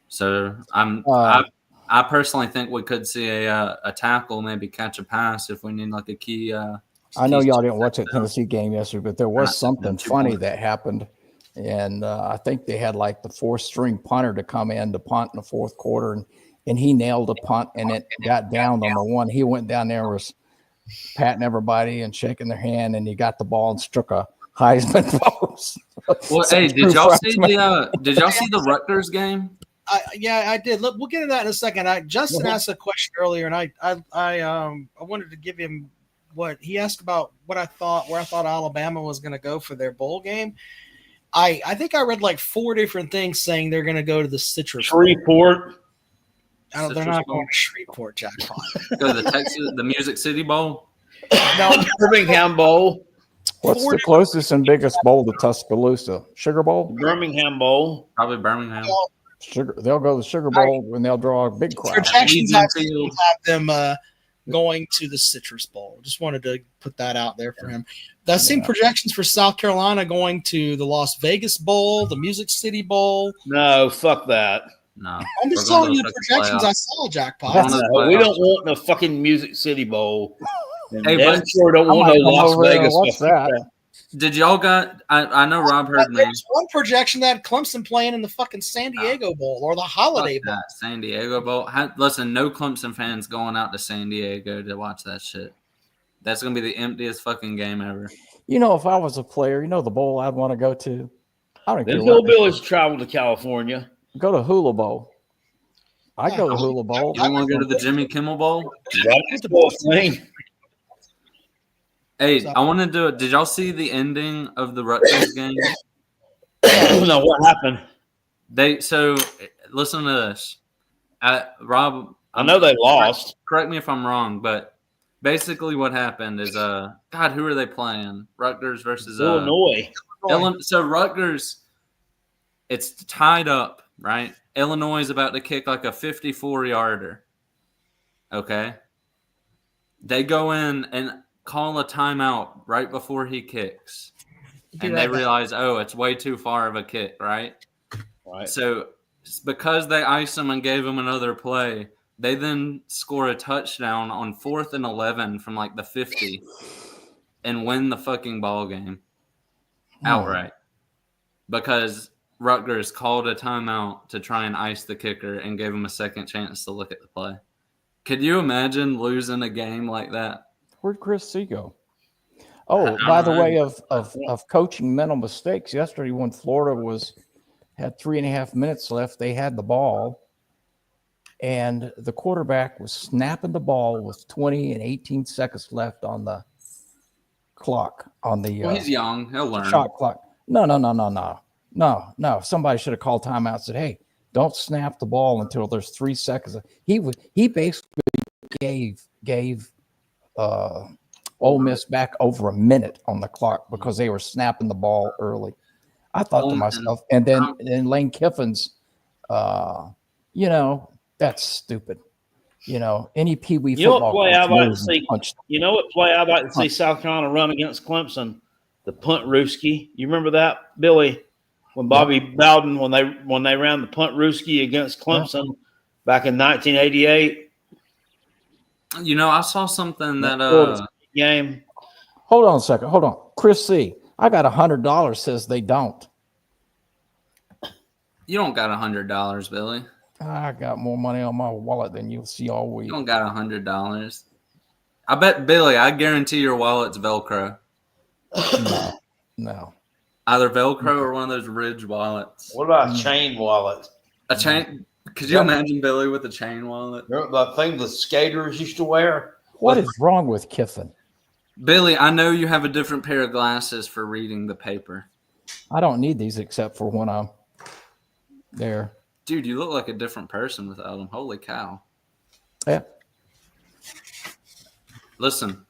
So I personally think we could see a tackle maybe catch a pass if we need like a key. I know y'all didn't watch that Tennessee game yesterday, but there was something funny that happened. And I think they had like the 4th-string punter to come in to punt in the 4th quarter, and he nailed a punt, and it got down on the one. He went down there and was patting everybody and shaking their hand, and he got the ball and struck a Heisman post. Well, hey, did y'all see the Rutgers game? Yeah, I did. Look, we'll get into that in a second. Justin asked a question earlier, and I wanted to give him what he asked about where I thought Alabama was going to go for their bowl game. I think I read like 4 different things saying they're going to go to the Citrus Shreveport. They're not going to Shreveport, jackpot. Go to the Music City Bowl. No, Birmingham Bowl. What's the closest and biggest bowl to Tuscaloosa? Sugar Bowl? Birmingham Bowl. Probably Birmingham. They'll go to the Sugar Bowl when they'll draw a big crowd. Projections have them going to the Citrus Bowl. Just wanted to put that out there for him. I've seen projections for South Carolina going to the Las Vegas Bowl, the Music City Bowl. No, fuck that. No. I'm just telling you the projections I saw, jackpot. We don't want no fucking Music City Bowl. Hey, but sure don't want no Las Vegas. What's that? Did y'all got? I know Rob heard me. There's one projection that Clemson playing in the fucking San Diego Bowl or the Holiday Bowl. San Diego Bowl. Listen, no Clemson fans going out to San Diego to watch that shit. That's gonna be the emptiest fucking game ever. If I was a player, the bowl I'd want to go to. I don't care. The hillbillies travel to California. Go to Hula Bowl. I'd go to Hula Bowl. You want to go to the Jimmy Kimmel Bowl? That's the bowl thing. Hey, I want to do it. Did y'all see the ending of the Rutgers game? No, what happened? Listen to this. Rob, I know they lost. Correct me if I'm wrong, but basically what happened is God, who are they playing? Rutgers versus Illinois. So Rutgers, it's tied up, right? Illinois is about to kick like a 54-yarder. Okay. They go in and call a timeout right before he kicks. And they realize, it's way too far of a kick, right? Right. So because they iced him and gave him another play, they then score a touchdown on 4th and 11 from like the 50 and win the fucking ball game outright. Because Rutgers called a timeout to try and ice the kicker and gave him a second chance to look at the play. Could you imagine losing a game like that? Where'd Chris C go? Oh, by the way, of coaching mental mistakes, yesterday when Florida had 3.5 minutes left, they had the ball, and the quarterback was snapping the ball with 20 and 18 seconds left on the clock. He's young. He'll learn. Shot clock. No. Somebody should have called timeout and said, hey, don't snap the ball until there's 3 seconds. He basically gave Ole Miss back over a minute on the clock because they were snapping the ball early. I thought to myself, and then Lane Kiffin's, that's stupid. any Pee Wee You know football. what play coach I'd like to knows see? punch. You know what play I'd like to see South Carolina run against Clemson? The punt rooski. You remember that, Billy? When Bobby Bowden, when they ran the punt rooski against Clemson back in 1988. I saw something that game. Hold on a second. Hold on, Chris C. I got $100. Says they don't. You don't got $100, Billy. I got more money on my wallet than you'll see all week. You don't got $100. I bet, Billy, I guarantee your wallet's Velcro. No. Either Velcro or one of those Ridge wallets. What about a chain wallet? A chain? Could you imagine Billy with a chain wallet? The thing the skaters used to wear? What is wrong with Kiffin? Billy, I know you have a different pair of glasses for reading the paper. I don't need these except for when I'm there. Dude, you look like a different person without them. Holy cow. Yeah. Listen,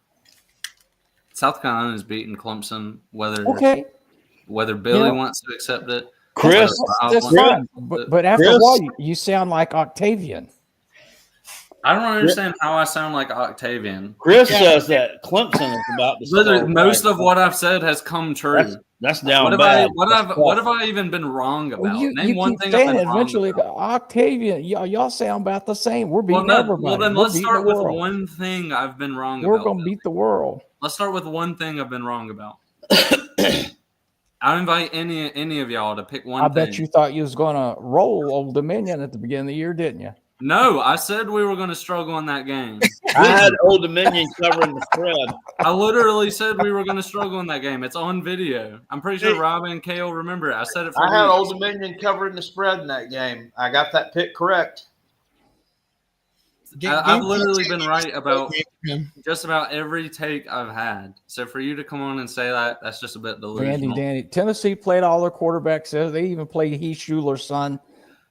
South Carolina is beating Clemson, whether Billy wants to accept it. Chris, that's fine. But after a while, you sound like Octavian. I don't understand how I sound like Octavian. Chris says that Clemson is about to start. Most of what I've said has come true. That's down what bad. What have I even been wrong about? Name one thing I've been been wrong eventually, about. Octavian, y'all sound about the same. We're beating everybody. Well, then We're let's beating start the with world. one thing I've been wrong We're about. going to beat the world. Let's start with one thing I've been wrong about. I invite any of y'all to pick one I thing. bet you thought you was going to roll Old Dominion at the beginning of the year, didn't you? No, I said we were going to struggle in that game. I had Old Dominion covering the spread. I literally said we were going to struggle in that game. It's on video. I'm pretty sure Rob and Kale remember it. I said it for I had weeks. Old Dominion covering the spread in that game. I got that pick correct. I've literally been right about just about every take I've had. So for you to come on and say that's just a bit delusional. Danny. Tennessee played all their quarterbacks. They even played Heath Schuler's son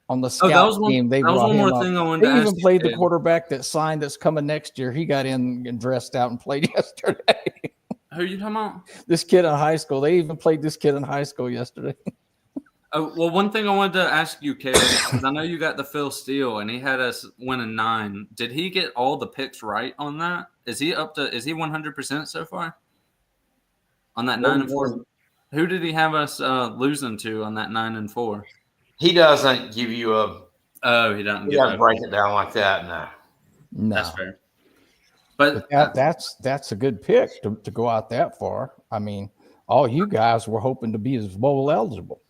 on the scout team. That was one more thing I wanted to ask you. They even played the quarterback that signed that's coming next year. He got in and dressed out and played yesterday. Who are you talking about? This kid in high school. They even played this kid in high school yesterday. Oh, well, one thing I wanted to ask you, Caleb, because I know you got the Phil Steele, and he had us winning 9. Did he get all the picks right on that? Is he 100% so far? On that 9-4? Who did he have us losing to on that 9-4? He doesn't give you a. Oh, he doesn't. He doesn't break it down like that. No, that's fair. But that's a good pick to go out that far. I mean, all you guys were hoping to be as bowl eligible.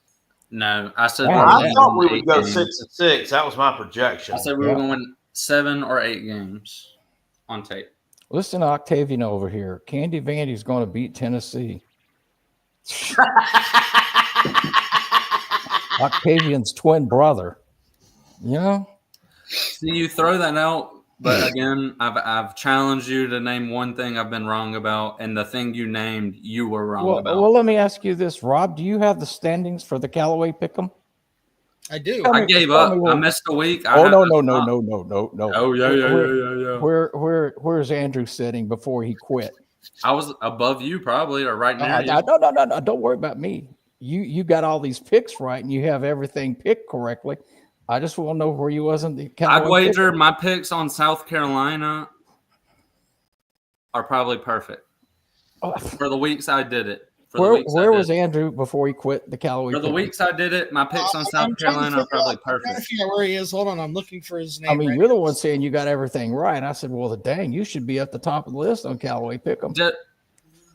No, I said I thought we would go 6-6. That was my projection. I said we were going 7 or 8 games on tape. Listen to Octavian over here. Candy Vandy's going to beat Tennessee. Octavian's twin brother. See, you throw that out, but again, I've challenged you to name one thing I've been wrong about, and the thing you named, you were wrong about. Well, let me ask you this, Rob. Do you have the standings for the Calloway Pick'em? I do. I gave up. I missed a week. No. Oh yeah. Where's Andrew sitting before he quit? I was above you probably, or right now. No. Don't worry about me. You got all these picks right, and you have everything picked correctly. I just want to know where you was in the Callaway. I'd wager my picks on South Carolina are probably perfect for the weeks I did it. Where was Andrew before he quit the Callaway? For the weeks I did it, my picks on South Carolina are probably perfect. I'm trying to figure out where he is. Hold on, I'm looking for his name. I mean, you're the one saying you got everything right. I said, well, dang, you should be at the top of the list on Callaway Pick'em.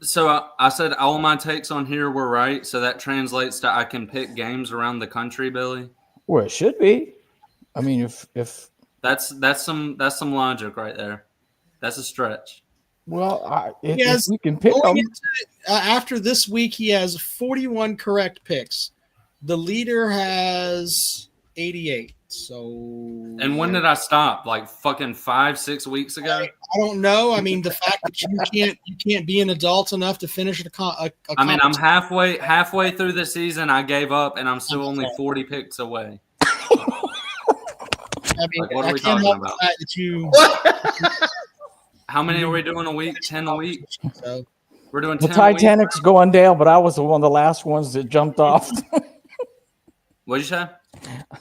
So I said all my takes on here were right. So that translates to I can pick games around the country, Billy. Well, it should be. I mean, if that's some logic right there. That's a stretch. Well, if we can pick them. After this week, he has 41 correct picks. The leader has 88. So. And when did I stop? Like fucking 5-6 weeks ago? I don't know. I mean, the fact that you can't be an adult enough to finish I mean, I'm halfway through the season. I gave up, and I'm still only 40 picks away. I mean, what are we talking about? How many are we doing a week? 10 a week? So we're doing 10 the Titanic's going down, but I was one of the last ones that jumped off. What'd you say?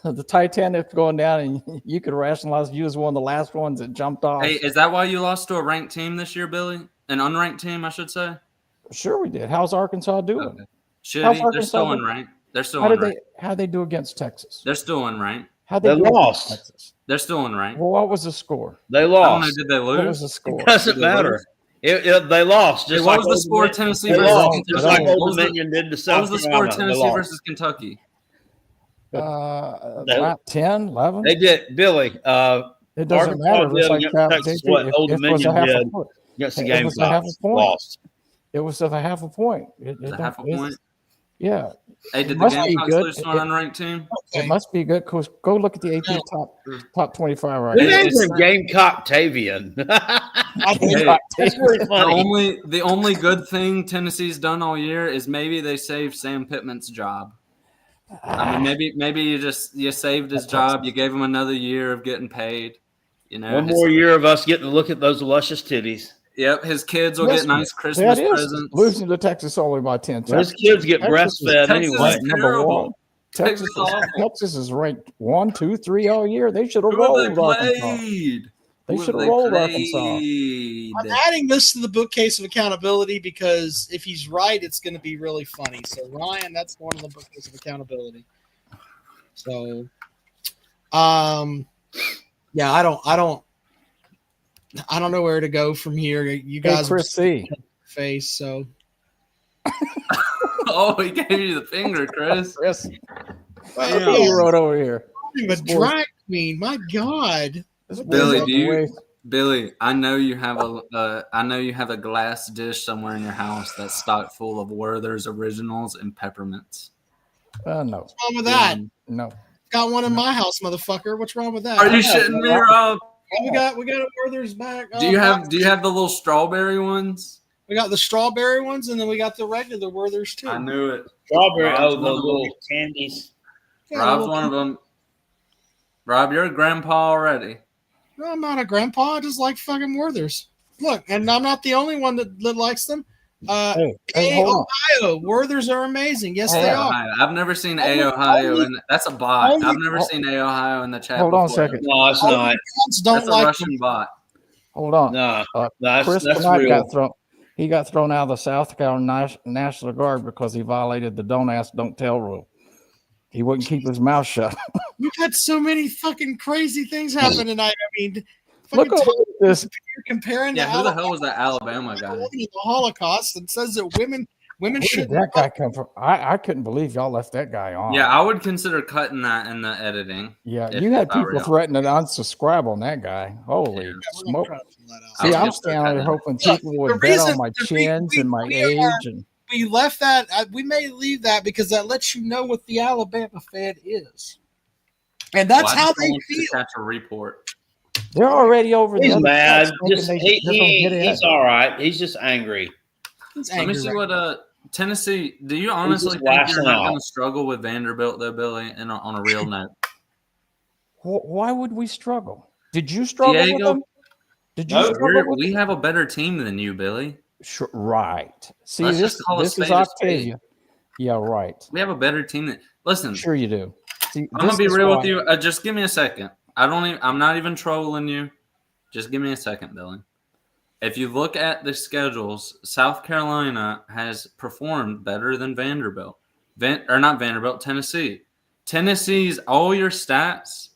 the Titanic's going down, and you could rationalize you was one of the last ones that jumped off. Hey, is that why you lost to a ranked team this year, Billy? An unranked team, I should say. Sure, we did. How's Arkansas doing? Okay. Shitty. They're still unranked. They're still unranked. How they do against Texas? They're still unranked. How they lost. Texas? They're still unranked. Well, what was the score? They I don't lost. know. Did they lose? What was the score? It doesn't matter. They lost. Just what like was the score? Old Tennessee They versus lost. Just like Kentucky. Old Dominion did to What South was the score? Carolina. Tennessee versus Kentucky. About 10, 11. They did, Billy. It doesn't Arkansas matter. did It's like against Texas what Old Dominion did against the Gamecocks. Lost. It was a half a point. Half a point. Yeah. Hey, did the must be Gamecocks good. lose to an unranked team? It must be good. Cause go look at the AP top 25 right We now. named him Gamecock Tavian. That's really funny. The only good thing Tennessee's done all year is maybe they saved Sam Pittman's job. I mean, maybe you saved his job. You gave him another year of getting paid. You know, One more year of us getting to look at those luscious titties. Yep, his kids will get nice Christmas presents. Losing to Texas only by 10. His kids get breastfed anyway. Number one. Texas is ranked 1, 2, 3 all year. They should have rolled Arkansas. They should have rolled Arkansas. I'm adding this to the bookcase of accountability because if he's right, it's going to be really funny. So Ryan, that's one of the bookcase of accountability. So, yeah, I don't know where to go from here. You guys, Chris C. Face so. Oh, he gave you the finger, Chris. Well, he wrote over here. A drag queen, my God. Billy, I know you have a glass dish somewhere in your house that's stocked full of Werther's Originals and peppermints. No. What's wrong with that? No. Got one in my house, motherfucker. What's wrong with that? Are you shitting me, Rob? We got a Werther's back. Do you have the little strawberry ones? We got the strawberry ones, and then we got the regular Werther's too. I knew it. Strawberry, the little candies. Yeah, Rob's one of them. Rob, you're a grandpa already. No, I'm not a grandpa. I just like fucking Werther's. Look, and I'm not the only one that likes them. Ohio, Werther's are amazing. Yes, they are. I've never seen Ohio, and that's a bot. I've never seen Ohio in the chat. Hold on a second. No, it's not. That's a Russian bot. Hold on. No, Chris that's real. He got thrown out of the South Carolina National Guard because he violated the don't ask, don't tell rule. He wouldn't keep his mouth shut. We've had so many fucking crazy things happen tonight. I mean, look at this. You're comparing. Yeah, who the hell was that Alabama guy? The Holocaust and says that women Where should. did that guy come from? I couldn't believe y'all left that guy on. Yeah, I would consider cutting that in the editing. Yeah, you had people threatening to unsubscribe on that guy. Holy smoke. See, I'm standing there hoping people would bet on my chins and my age. And we left that. We may leave that because that lets you know what the Alabama fan is, and that's how they feel. Catch a report. They're already over there. He's mad. He's all right. He's just angry. Let me see what Tennessee. Do you honestly think you're not going to struggle with Vanderbilt though, Billy? And on a real note, why would we struggle? Did you struggle with them? Did you? We have a better team than you, Billy. Sure, right. See, this is Octavia. Yeah, right. We have a better team than. Listen, sure you do. See, I'm gonna be real with you. Just give me a second. I'm not even trolling you. Just give me a second, Billy. If you look at the schedules, South Carolina has performed better than Vanderbilt. Not Vanderbilt, Tennessee. Tennessee's all your stats.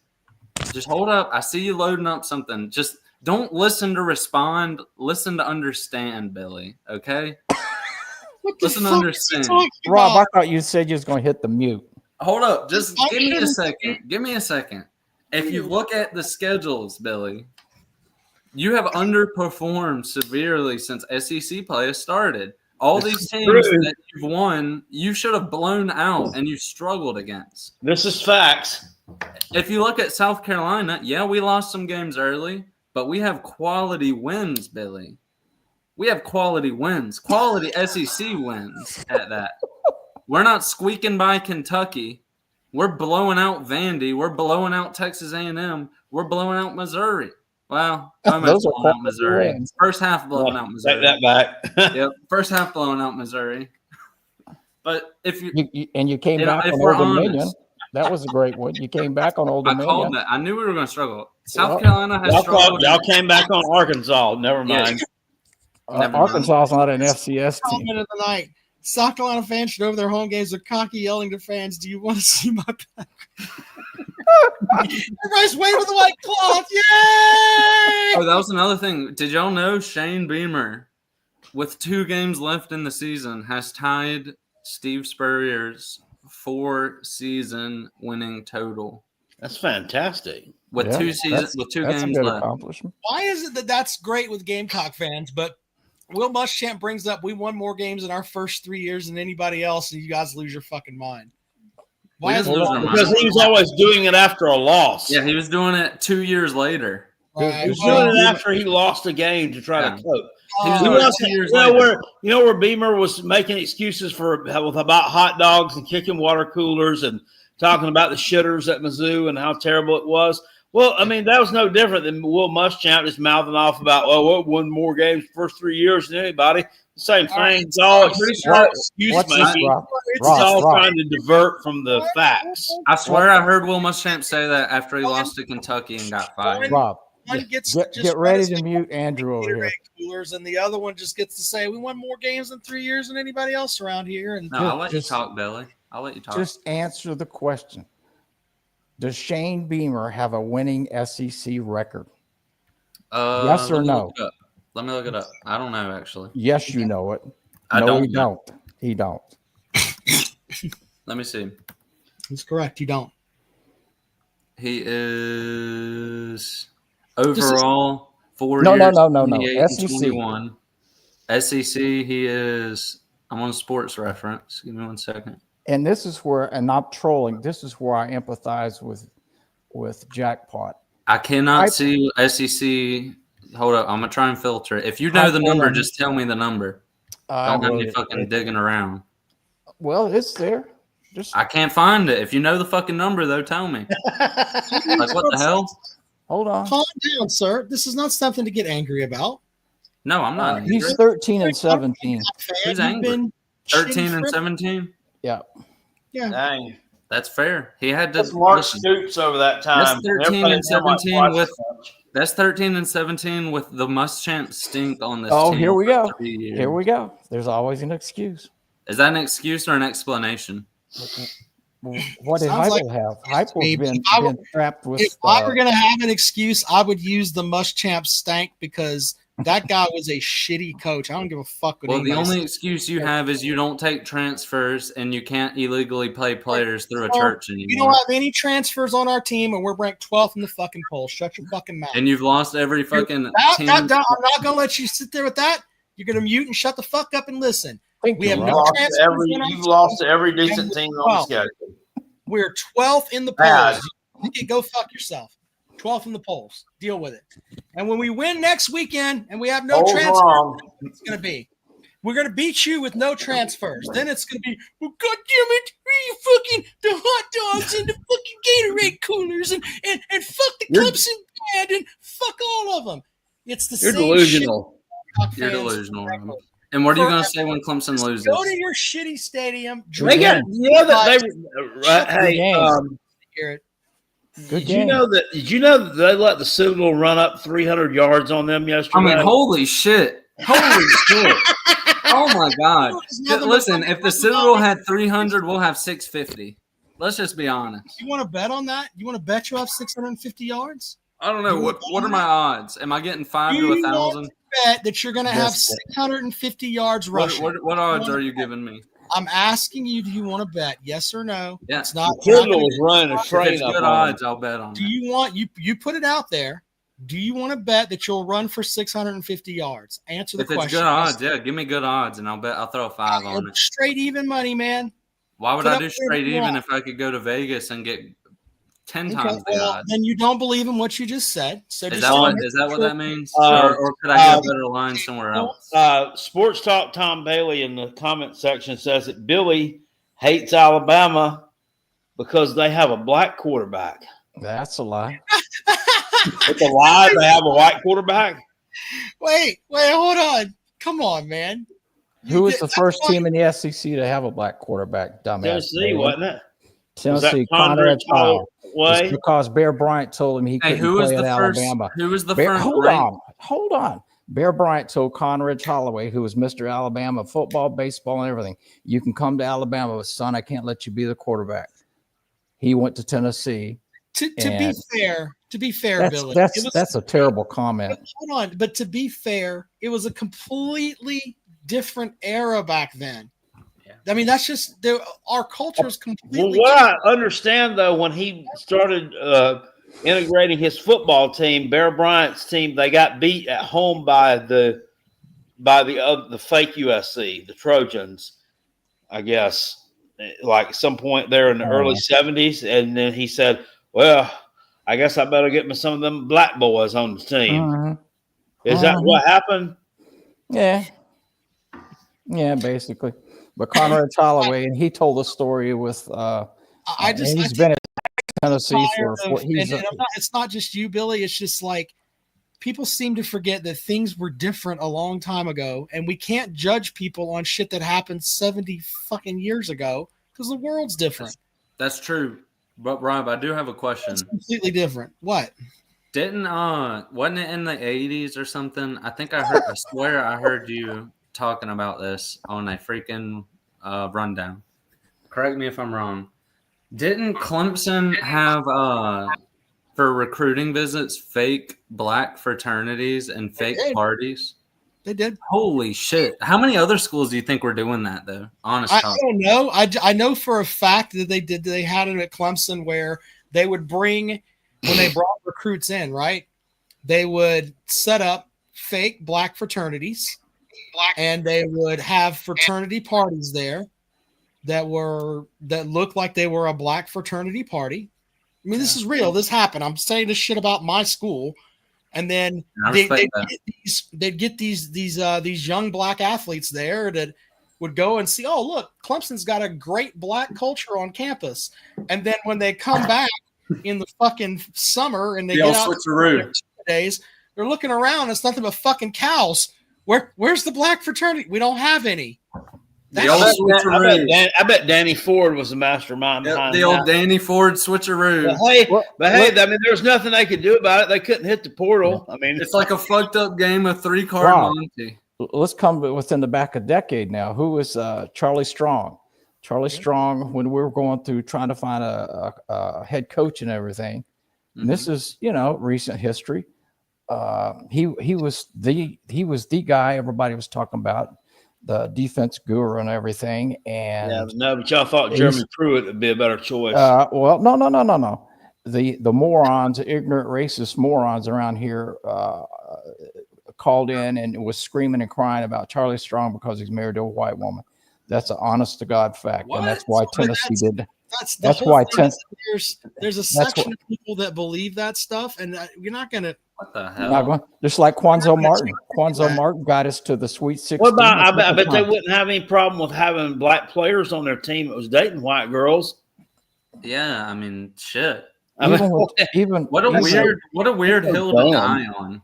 Just hold up. I see you loading up something. Just don't listen to respond. Listen to understand, Billy. Okay? Listen to understand. Rob, I thought you said you was going to hit the mute. Hold up. Just give me a second. Give me a second. If you look at the schedules, Billy, you have underperformed severely since SEC play has started. All these teams that you've won, you should have blown out and you struggled against. This is facts. If you look at South Carolina, yeah, we lost some games early, but we have quality wins, Billy. We have quality wins, quality SEC wins at that. We're not squeaking by Kentucky. We're blowing out Vandy. We're blowing out Texas A&M. We're blowing out Missouri. Well, almost blowing out Missouri. Wins. First half blowing out Missouri. Take that back. Yep, first half blowing out Missouri. But if you came back from Old Dominion. That was a great one. You came back on Old I Dominion. called that. I knew we were going to struggle. South Carolina has struggled. Y'all came back on Arkansas. Never mind. Arkansas is not an FCS team. Comment of the night. South Carolina fans should over their home games are cocky, yelling to fans, "Do you want to see my back?" Everybody's waving the white cloth. Yay! Oh, that was another thing. Did y'all know Shane Beamer, with 2 games left in the season, has tied Steve Spurrier's 4-season winning total? That's fantastic. With 2 seasons, with 2 that's games a good left. accomplishment. Why is it that that's great with Gamecock fans, but Will Muschamp brings up we won more games in our first 3 years than anybody else, and you guys lose your fucking mind? Why is it? Because he was always doing it after a loss. Yeah, he was doing it 2 years later. Right. He was doing it after he lost a game to try to cope. He was doing it 2 years later. Where Beamer was making excuses about hot dogs and kicking water coolers and talking about the shitters at Mizzou and how terrible it was. Well, I mean, that was no different than Will Muschamp just mouthing off about, we won more games the first 3 years than anybody. The same thing. It's all excuse making. It's all trying to divert from the facts. I swear I heard Will Muschamp say that after he lost to Kentucky and got fired. Rob, One gets get ready to mute Andrew over here. Coolers, and the other one just gets to say, "We won more games in 3 years than anybody else around here." And no, I'll let you talk, Billy. I'll let you talk. Just answer the question. Does Shane Beamer have a winning SEC record? Yes or no? Let me look it up. I don't know, actually. Yes, you know it. I don't. He don't. Let me see. He's correct. You don't. He is overall 4 No, years. no. SEC. SEC. 21. SEC, he is. I'm on Sports Reference. Give me 1 second. And this is where, and not trolling, this is where I empathize with Jackpot. I cannot see SEC. Hold up. I'm going to try and filter it. If you know the number, just tell me the number. Don't have me fucking digging around. Well, it's there. I can't find it. If you know the fucking number, though, tell me. Like, what the hell? Hold on. Calm down, sir. This is not something to get angry about. No, I'm not angry. He's 13 and 17. Who's angry? 13 and 17? Yeah. Yeah. Dang. That's fair. He had to. That's Mark Stoops over that time. That's 13 and 17 with. That's 13 and 17 with the Muschamp stink on this team. Here we go. Here we go. There's always an excuse. Is that an excuse or an explanation? What did Heupel have? Heupel's been trapped with. If I were going to have an excuse, I would use the Muschamp stank because that guy was a shitty coach. I don't give a fuck what the only excuse you have is you don't take transfers and you can't illegally play players through a church anymore. You don't have any transfers on our team, and we're ranked 12th in the fucking poll. Shut your fucking mouth. And you've lost every fucking team. I'm not going to let you sit there with that. You're going to mute and shut the fuck up and listen. We have no transfers. You've lost to every decent team on the schedule. We're 12th in the polls. Go fuck yourself. 12th in the polls. Deal with it. And when we win next weekend and we have no transfers, it's going to be. We're going to beat you with no transfers. Then it's going to be, well, God damn it, fucking the hot dogs and the fucking Gatorade coolers and fuck the Clemson band and fuck all of them. It's the same delusional. Shit. You're delusional. And what are you going to say when Clemson loses? Go to your shitty stadium. They got, Garrett. Did you know that they let the Citadel run up 300 yards on them yesterday? I mean, holy shit. Holy shit. Oh, my God. Listen, if the Citadel had 300, we'll have 650. Let's just be honest. You want to bet on that? You want to bet you'll have 650 yards? I don't know. What are my odds? Am I getting 5 to 1,000? Bet that you're going to have 650 yards rushing. What odds are you giving me? I'm asking you, do you want to bet? Yes or no? Yeah. It's not. Citadel was running a train. If it's good odds, I'll bet on it. Do you want you put it out there? Do you want to bet that you'll run for 650 yards? Answer the question. If it's good odds, yeah, give me good odds, and I'll throw a 5 on it. Straight even money, man. Why would I do straight even if I could go to Vegas and get 10 times the odds? Then you don't believe in what you just said. So is that what that means? Or could I get a better line somewhere else? Sports Talk Tom Bailey in the comment section says that Billy hates Alabama because they have a black quarterback. That's a lie. It's a lie they have a white quarterback? Wait, hold on. Come on, man. Who was the first team in the SEC to have a black quarterback? Dumbass. Tennessee, wasn't it? Tennessee, Conrad Child. Way? It's because Bear Bryant told him he couldn't play at Alabama. Who was the Bear, first? Hold on. Bear Bryant told Conrad Calloway, who was Mr. Alabama, football, baseball, and everything, you can come to Alabama, but son, I can't let you be the quarterback. He went to Tennessee. To be fair, Billy, that's a terrible comment. Hold on, but to be fair, it was a completely different era back then. I mean, that's just our culture is completely. Well, what I understand though, when he started integrating his football team, Bear Bryant's team, they got beat at home by the fake USC, the Trojans, I guess, like some point there in the early 70s, and then he said, "Well, I guess I better get me some of them black boys on the team." Is that what happened? Yeah, basically. But Conrad Calloway, and he told the story with. He's been at Tennessee for. It's not just you, Billy. It's just like people seem to forget that things were different a long time ago, and we can't judge people on shit that happened 70 fucking years ago because the world's different. That's true. But Rob, I do have a question. It's completely different. What? Wasn't it in the 80s or something? I swear I heard you talking about this on a freaking rundown. Correct me if I'm wrong. Didn't Clemson have for recruiting visits fake black fraternities and fake parties? They did. Holy shit! How many other schools do you think were doing that though? Honestly, I don't know. I know for a fact that they did. They had it at Clemson where they would bring when they brought recruits in. Right, they would set up fake black fraternities. And they would have fraternity parties there that looked like they were a black fraternity party. I mean, this is real. This happened. I'm saying this shit about my school, and then they'd get these young black athletes there that would go and see. Oh, look, Clemson's got a great black culture on campus. And then when they come back in the fucking summer and they get out days, they're looking around. It's nothing but fucking cows. Where's the black fraternity? We don't have any. I bet Danny Ford was the mastermind behind the old Danny Ford switcheroo. But hey, I mean, there's nothing they could do about it. They couldn't hit the portal. I mean, it's like a fucked up game of 3-card Monty. Let's come within the back a decade now. Who was Charlie Strong? Charlie Strong, when we were going through trying to find a head coach and everything. And this is, recent history. He was the guy everybody was talking about, the defense guru and everything. And but y'all thought Jeremy Pruitt would be a better choice. Well, no. The morons, ignorant racist morons around here called in and was screaming and crying about Charlie Strong because he's married to a white woman. That's an honest to God fact. What? And that's why Tennessee did that. That's why there's a section of people that believe that stuff, and you're not going to. What the hell? Just like Quanzo Martin. Quanzo Martin got us to the Sweet 16. What about? I bet they wouldn't have any problem with having black players on their team that was dating white girls. Yeah, I mean, shit. What a weird hill to die on.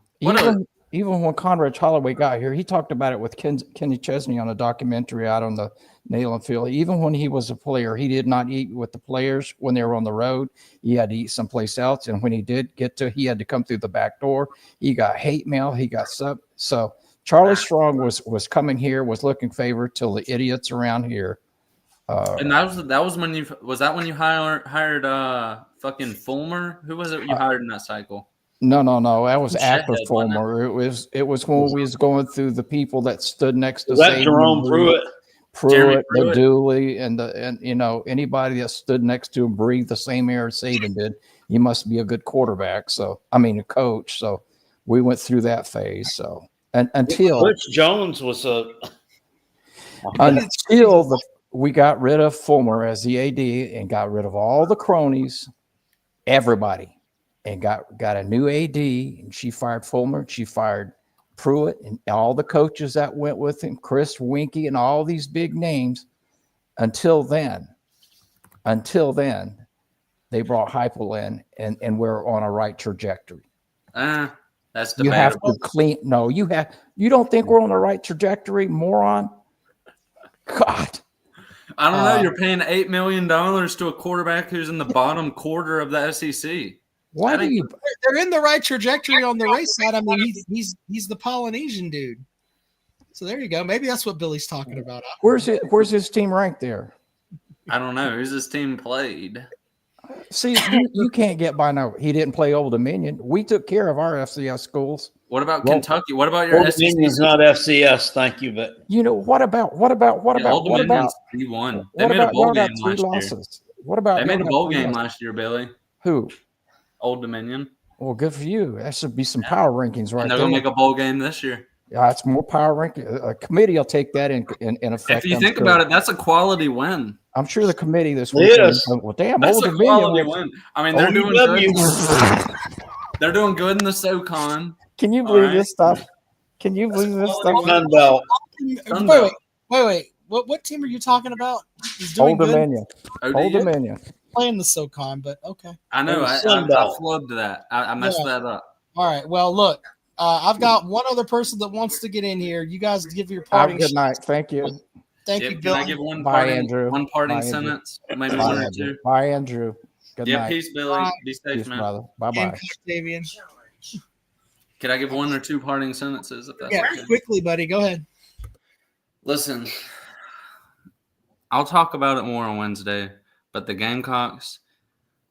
Even when Conrad Calloway got here, he talked about it with Kenny Chesney on a documentary out on the Neyland Field. Even when he was a player, he did not eat with the players when they were on the road. He had to eat someplace else. And when he did he had to come through the back door. He got hate mail. He got sub. So Charlie Strong was coming here, was looking favored till the idiots around here. And that was when you hired fucking Fulmer? Who was it you hired in that cycle? No. That was after Fulmer. It was when we was going through the people that stood next to Jerome Pruitt, the Dooley, and anybody that stood next to him breathed the same air Saban did. He must be a good quarterback. So a coach. So we went through that phase. So until Rich Jones was we got rid of Fulmer as the AD and got rid of all the cronies, everybody, and got a new AD. And she fired Fulmer. She fired Pruitt and all the coaches that went with him, Chris Winkie and all these big names. Until then, they brought Heupel in, and we're on a right trajectory. That's debatable. You have to clean. No, you don't think we're on the right trajectory, moron? God. I don't know. You're paying $8 million to a quarterback who's in the bottom quarter of the SEC. Why do you? They're in the right trajectory on the race side. I mean, he's the Polynesian dude. So there you go. Maybe that's what Billy's talking about. Where's his team ranked there? I don't know. Who's his team played? See, you can't get by now. He didn't play Old Dominion. We took care of our FCS schools. What about Kentucky? What about your Old Dominion's not FCS, thank you, but what about Old Dominion's D1? They made a bowl game last year. What about they made a bowl game last year, Billy? Who? Old Dominion. Well, good for you. That should be some power rankings right and they're there. gonna make a bowl game this year. Yeah, it's more power ranking. A committee will take that in effect. If you think about it, that's a quality win. I'm sure the committee this week. Well, damn, that's Old a Dominion quality win. I mean, they're doing good. They're doing good in the SoCon. Can you believe this stuff? Can you believe this stuff? Wait. What team are you talking about? He's doing Old Dominion. Old Dominion. Playing the SoCon, but okay. I know. I flubbed that. I messed that up. All right. Well, look. I've got one other person that wants to get in here. You guys give your parting. Good night. Thank you. Thank you, Bill. Can I give one Andrew. One parting sentence? Maybe one or two. Bye, Andrew. Good night. Peace, Billy. Bye. Be safe, man. Brother. Bye-bye. Can I give one or two parting sentences? If that's okay? Quickly, buddy. Go ahead. Listen, I'll talk about it more on Wednesday, but the Gamecocks,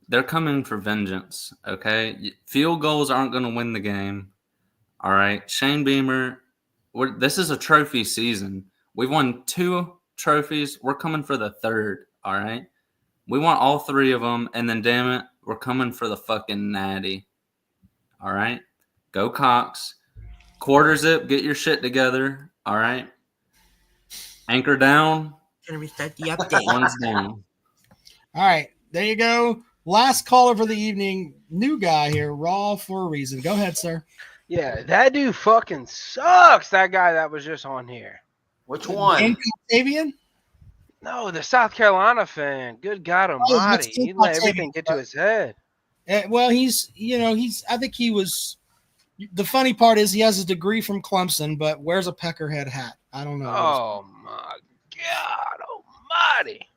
they're coming for vengeance, okay? Field goals aren't going to win the game. All right, Shane Beamer, this is a trophy season. We've won 2 trophies. We're coming for the 3rd, all right? We want all 3 of them, and then, damn it, we're coming for the fucking natty, all right? Go Cox. Quarter zip, get your shit together, all right? Anchor down. Gonna restart the update. One's down. All right, there you go. Last caller for the evening. New guy here, raw for a reason. Go ahead, sir. Yeah, that dude fucking sucks. That guy that was just on here. Which one? Fabian? No, the South Carolina fan. Good God Almighty, he let everything get to his head. Well, I think he was. The funny part is he has a degree from Clemson, but wears a peckerhead hat. I don't know. Oh my God Almighty!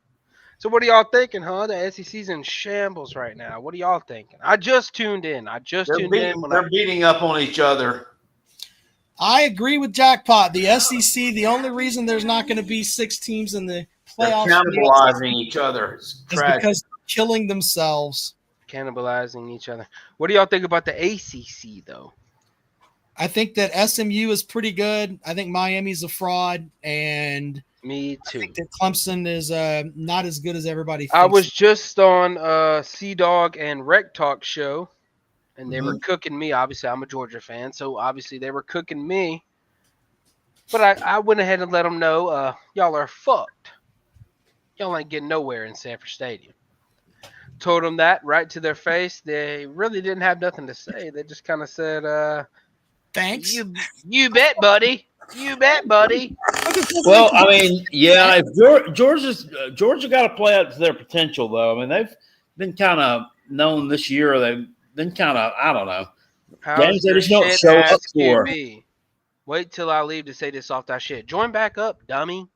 So what are y'all thinking, huh? The SEC's in shambles right now. What are y'all thinking? I just tuned in. They're beating up on each other. I agree with Jackpot. The SEC, the only reason there's not going to be 6 teams in the playoffs they're cannibalizing each other. Is because they're killing themselves. Cannibalizing each other. What do y'all think about the ACC, though? I think that SMU is pretty good. I think Miami's a fraud, and me too. I think that Clemson is not as good as everybody thinks. I was just on Sea-Dog and Rec Talk show, and they were cooking me. Obviously, I'm a Georgia fan, so obviously they were cooking me. But I went ahead and let them know, y'all are fucked. Y'all ain't getting nowhere in Sanford Stadium. Told them that right to their face. They really didn't have nothing to say. They just kind of said, thanks. You bet, buddy. You bet, buddy. Well, I mean, yeah, if Georgia got to play up to their potential, though. I mean, they've been kind of known this year. They've been kind of, I don't know, games they just don't show up for. Wait till I leave to say this off that shit. Join back up, dummy.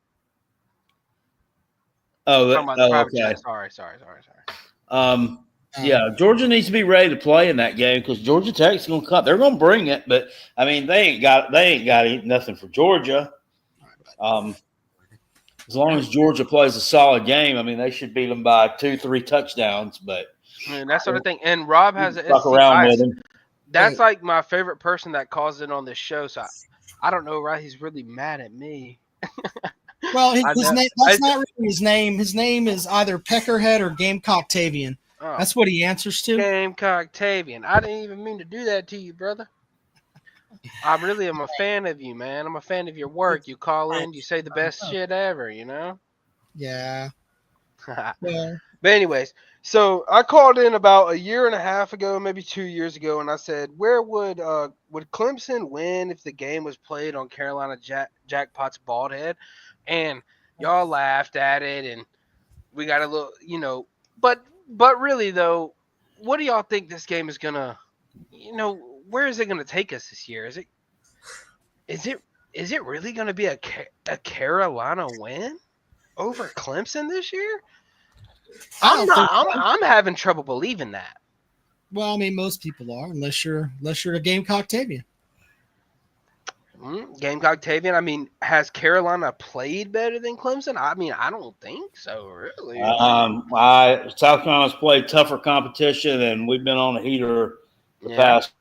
Okay. Sorry. Yeah, Georgia needs to be ready to play in that game because Georgia Tech's going to come. They're going to bring it, but I mean, they ain't got nothing for Georgia. As long as Georgia plays a solid game, I mean, they should beat them by 2-3 touchdowns. But that sort of thing. And Rob has an fuck around with him. That's like my favorite person that calls in on this show. So I don't know, right? He's really mad at me. Well, his name, that's not really his name. His name is either Peckerhead or Gamecock-Tavian. Oh. That's what he answers to. Gamecock-Tavian. I didn't even mean to do that to you, brother. I really am a fan of you, man. I'm a fan of your work. You call in, you say the best shit ever, you know? Yeah. Yeah. But anyways, so I called in about a year and a half ago, maybe 2 years ago, and I said, where would Clemson win if the game was played on Carolina Jackpot's bald head? And y'all laughed at it, and we got a little, but really though, what do y'all think this game is gonna, where is it gonna take us this year? Is it really gonna be a Carolina win? over Clemson this year? I don't think I'm having trouble believing that. Well, I mean, most people are, unless you're a Gamecock Tavian. Gamecock Tavian. I mean, has Carolina played better than Clemson? I mean, I don't think so, really. South Carolina's played tougher competition, and we've been on a heater the past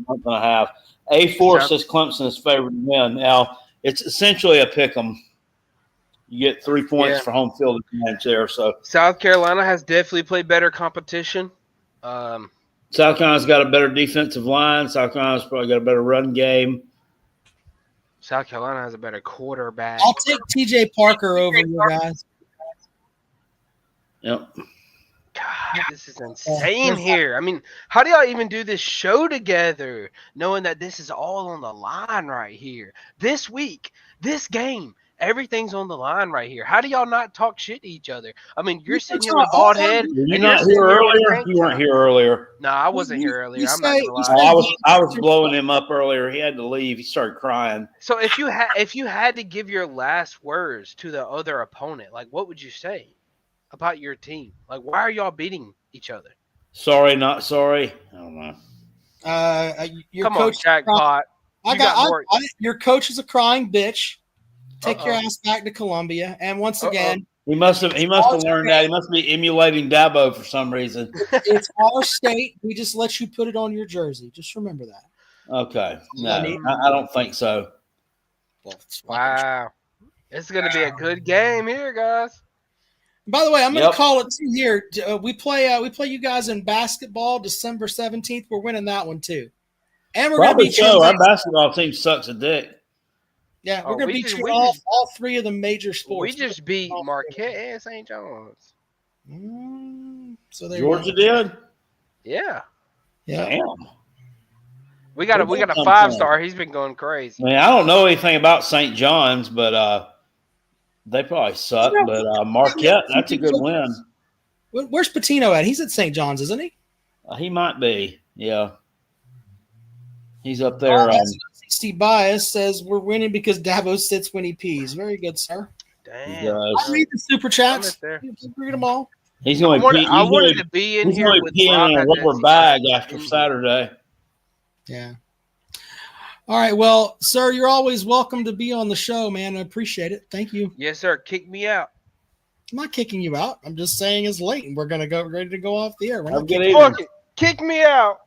month and a half. A4 says Clemson is favored to win. Now, it's essentially a pick 'em. You get 3 points for home field advantage there. So South Carolina has definitely played better competition. South Carolina's got a better defensive line. South Carolina's probably got a better run game. South Carolina has a better quarterback. I'll take TJ Parker over you guys. Yep. God, this is insane here. I mean, how do y'all even do this show together, knowing that this is all on the line right here? This week, this game, everything's on the line right here. How do y'all not talk shit to each other? I mean, you're sitting here with bald head. Were you not here earlier? You weren't here earlier. No, I wasn't here earlier. I'm not gonna lie. I was blowing him up earlier. He had to leave. He started crying. So if you had to give your last words to the other opponent, like what would you say about your team? Like, why are y'all beating each other? Sorry, not sorry. I don't know. Your Come on, Jackpot. Your coach is a crying bitch. Take your ass back to Columbia. And once again, he must have learned that. He must be emulating Dabo for some reason. It's our state. We just let you put it on your jersey. Just remember that. Okay. No, I don't think so. Wow. It's going to be a good game here, guys. By the way, I'm going to call it too here. We play you guys in basketball December 17th. We're winning that one too. And we're going to beat you. Our basketball team sucks a dick. Yeah, we're going to beat you all three of the major sports. We just beat Marquette and St. John's. So Georgia did? Yeah. Damn. We got a 5-star. He's been going crazy. I mean, I don't know anything about St. John's, but they probably suck. But Marquette, that's a good win. Where's Patino at? He's at St. John's, isn't he? He might be. Yeah. He's up there. 60 bias says we're winning because Davos sits when he pees. Very good, sir. Damn. I read the super chats. Read them all. He's going to be in here with peeing in a rubber bag after Saturday. Yeah. All right. Well, sir, you're always welcome to be on the show, man. I appreciate it. Thank you. Yes, sir. Kick me out. I'm not kicking you out. I'm just saying it's late and we're ready to go off the air. Kick me out.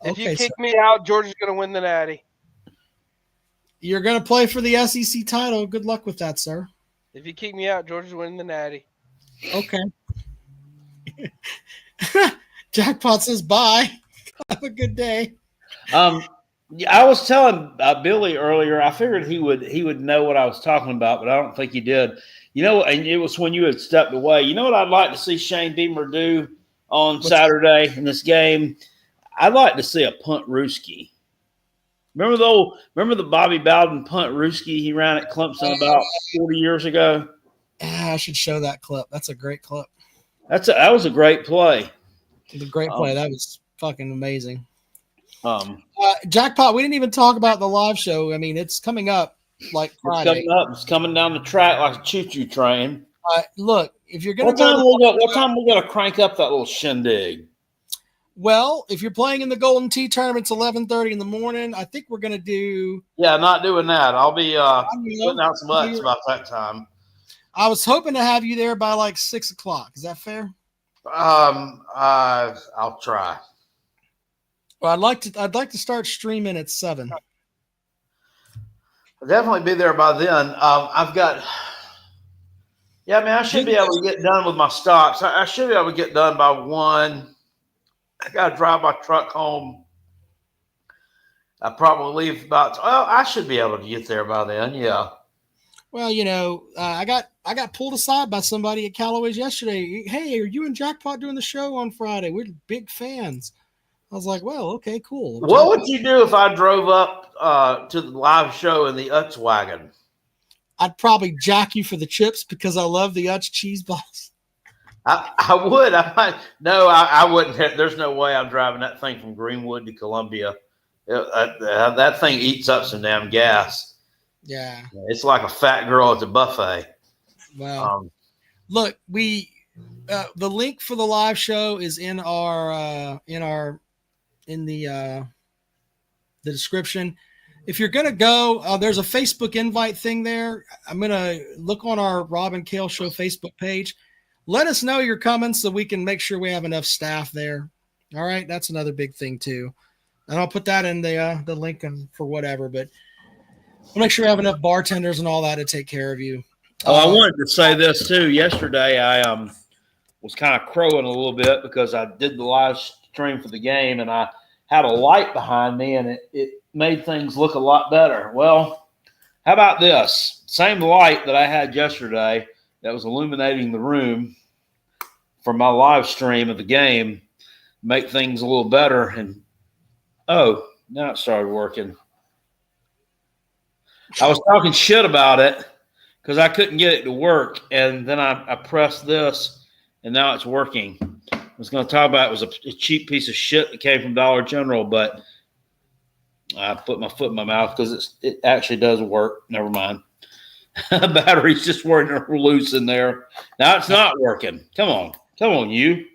If you kick me out, Georgia's going to win the Natty. You're going to play for the SEC title. Good luck with that, sir. If you kick me out, Georgia's winning the Natty. Okay. Jackpot says bye. Have a good day. I was telling Billy earlier, I figured he would know what I was talking about, but I don't think he did. And it was when you had stepped away. You know what I'd like to see Shane Beamer do on Saturday in this game? I'd like to see a punt Rooski. Remember the Bobby Bowden punt Rooski he ran at Clemson about 40 years ago? Yeah, I should show that clip. That's a great clip. That was a great play. It was a great play. That was fucking amazing. Jackpot, we didn't even talk about the live show. I mean, it's coming up like Friday. It's coming down the track like a choo-choo train. Look, if you're going to what time we got to crank up that little shindig? Well, if you're playing in the Golden Tee tournament, it's 11:30 in the morning. I think we're going to do. Yeah, not doing that. I'll be putting out some butts about that time. I was hoping to have you there by like 6 o'clock. Is that fair? I'll try. Well, I'd like to start streaming at 7. I'll definitely be there by then. I should be able to get done with my stops. I should be able to get done by 1. I got to drive my truck home. I probably leave I should be able to get there by then. Yeah. Well, I got pulled aside by somebody at Calloway's yesterday. Hey, are you and Jackpot doing the show on Friday? We're big fans. I was like, well, okay, cool. What would you do if I drove up to the live show in the Utz wagon? I'd probably jack you for the chips because I love the Utz cheese balls. I would. I might. No, I wouldn't. There's no way I'm driving that thing from Greenwood to Columbia. That thing eats up some damn gas. Yeah. It's like a fat girl at the buffet. Well, look, we the link for the live show is in the description. If you're gonna go, there's a Facebook invite thing there. I'm gonna look on our Rob and Kale Show Facebook page. Let us know you're coming so we can make sure we have enough staff there. All right, that's another big thing too. And I'll put that in the link for whatever, but we'll make sure we have enough bartenders and all that to take care of you. Oh, I wanted to say this too. Yesterday, I was kind of crowing a little bit because I did the live stream for the game, and I had a light behind me, and it made things look a lot better. Well, how about this? Same light that I had yesterday that was illuminating the room for my live stream of the game, make things a little better. And now it started working. I was talking shit about it because I couldn't get it to work, and then I pressed this, and now it's working. I was going to talk about it was a cheap piece of shit that came from Dollar General, but I put my foot in my mouth because it actually does work. Never mind. Batteries just weren't loose in there. Now it's not working. Come on, you.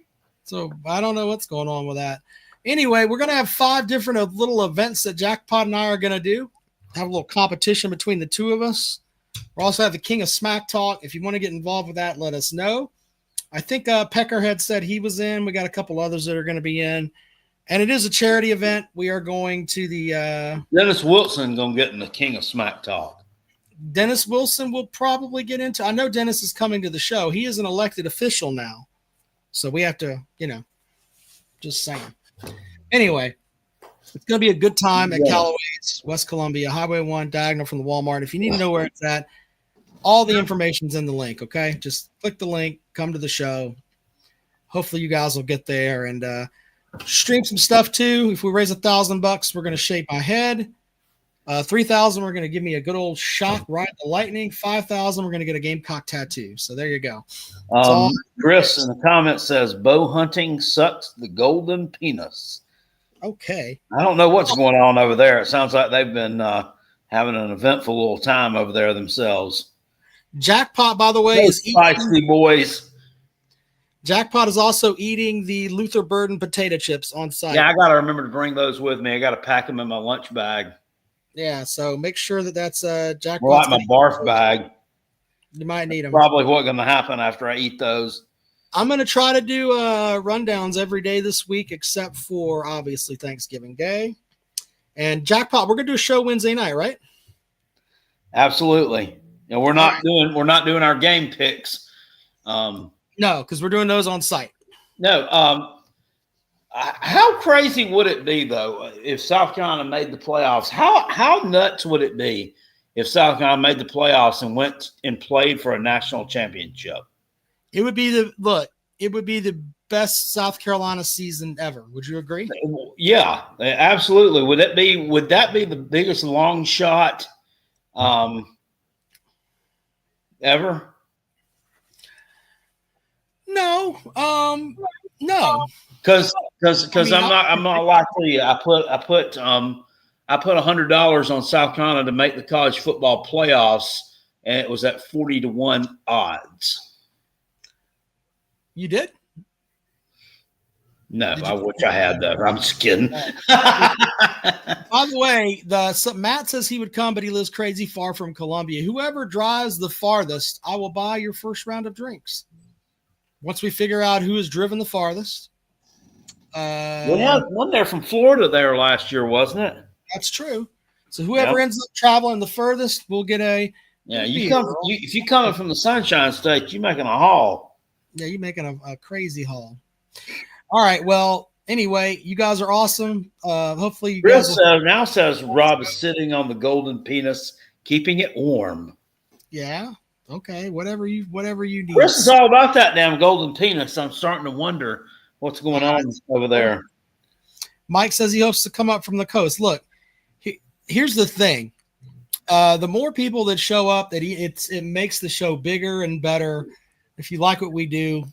So I don't know what's going on with that. Anyway, we're going to have 5 different little events that Jackpot and I are going to do. Have a little competition between the two of us. We'll also have the King of Smack Talk. If you want to get involved with that, let us know. I think Peckerhead said he was in. We got a couple others that are going to be in. And it is a charity event. We are going to the Dennis Wilson going to get in the King of Smack Talk. Dennis Wilson will probably get into. I know Dennis is coming to the show. He is an elected official now. So we have to, just saying. Anyway, it's going to be a good time at Calloway's, West Columbia, Highway 1, diagonal from the Walmart. If you need to know where it's at, all the information's in the link, okay? Just click the link, come to the show. Hopefully you guys will get there and stream some stuff too. If we raise $1,000, we're going to shave my head. 3,000, we're going to give me a good old shot, ride the lightning. 5,000, we're going to get a Gamecock tattoo. So there you go. Chris in the comments says bow hunting sucks the golden penis. Okay. I don't know what's going on over there. It sounds like they've been having an eventful little time over there themselves. Jackpot, by the way, is spicy boys. Jackpot is also eating the Luther Burden potato chips on site. Yeah, I got to remember to bring those with me. I got to pack them in my lunch bag. Yeah, so make sure that's Jackpot. More like my barf bag. You might need them. Probably what's going to happen after I eat those. I'm going to try to do rundowns every day this week, except for obviously Thanksgiving Day. And Jackpot, we're going to do a show Wednesday night, right? Absolutely. And we're not doing our game picks. No, because we're doing those on site. No. How crazy would it be though if South Carolina made the playoffs? How nuts would it be if South Carolina made the playoffs and went and played for a national championship? It would be the best South Carolina season ever. Would you agree? Yeah, absolutely. Would that be the biggest long shot ever? No. No. Because I'm not likely. I put $100 on South Carolina to make the college football playoffs, and it was at 40-1 odds. You did? No, I wish I had that. I'm just kidding. By the way, Matt says he would come, but he lives crazy far from Columbia. Whoever drives the farthest, I will buy your first round of drinks. Once we figure out who has driven the farthest. One there from Florida there last year, wasn't it? That's true. So whoever ends up traveling the furthest will get a. Yeah, if you coming from the Sunshine State, you're making a haul. Yeah, you're making a crazy haul. All right. Well, anyway, you guys are awesome. Hopefully, you guys. Now says Rob is sitting on the golden penis, keeping it warm. Yeah. Okay. Whatever you need. Chris is all about that damn golden penis. I'm starting to wonder what's going on over there. Mike says he hopes to come up from the coast. Look, here's the thing. The more people that show up, it makes the show bigger and better. If you like what we do,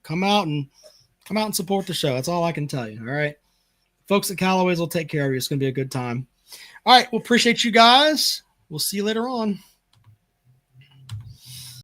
come out and support the show. That's all I can tell you. All right. Folks at Calloway's will take care of you. It's going to be a good time. All right. Well, appreciate you guys. We'll see you later on.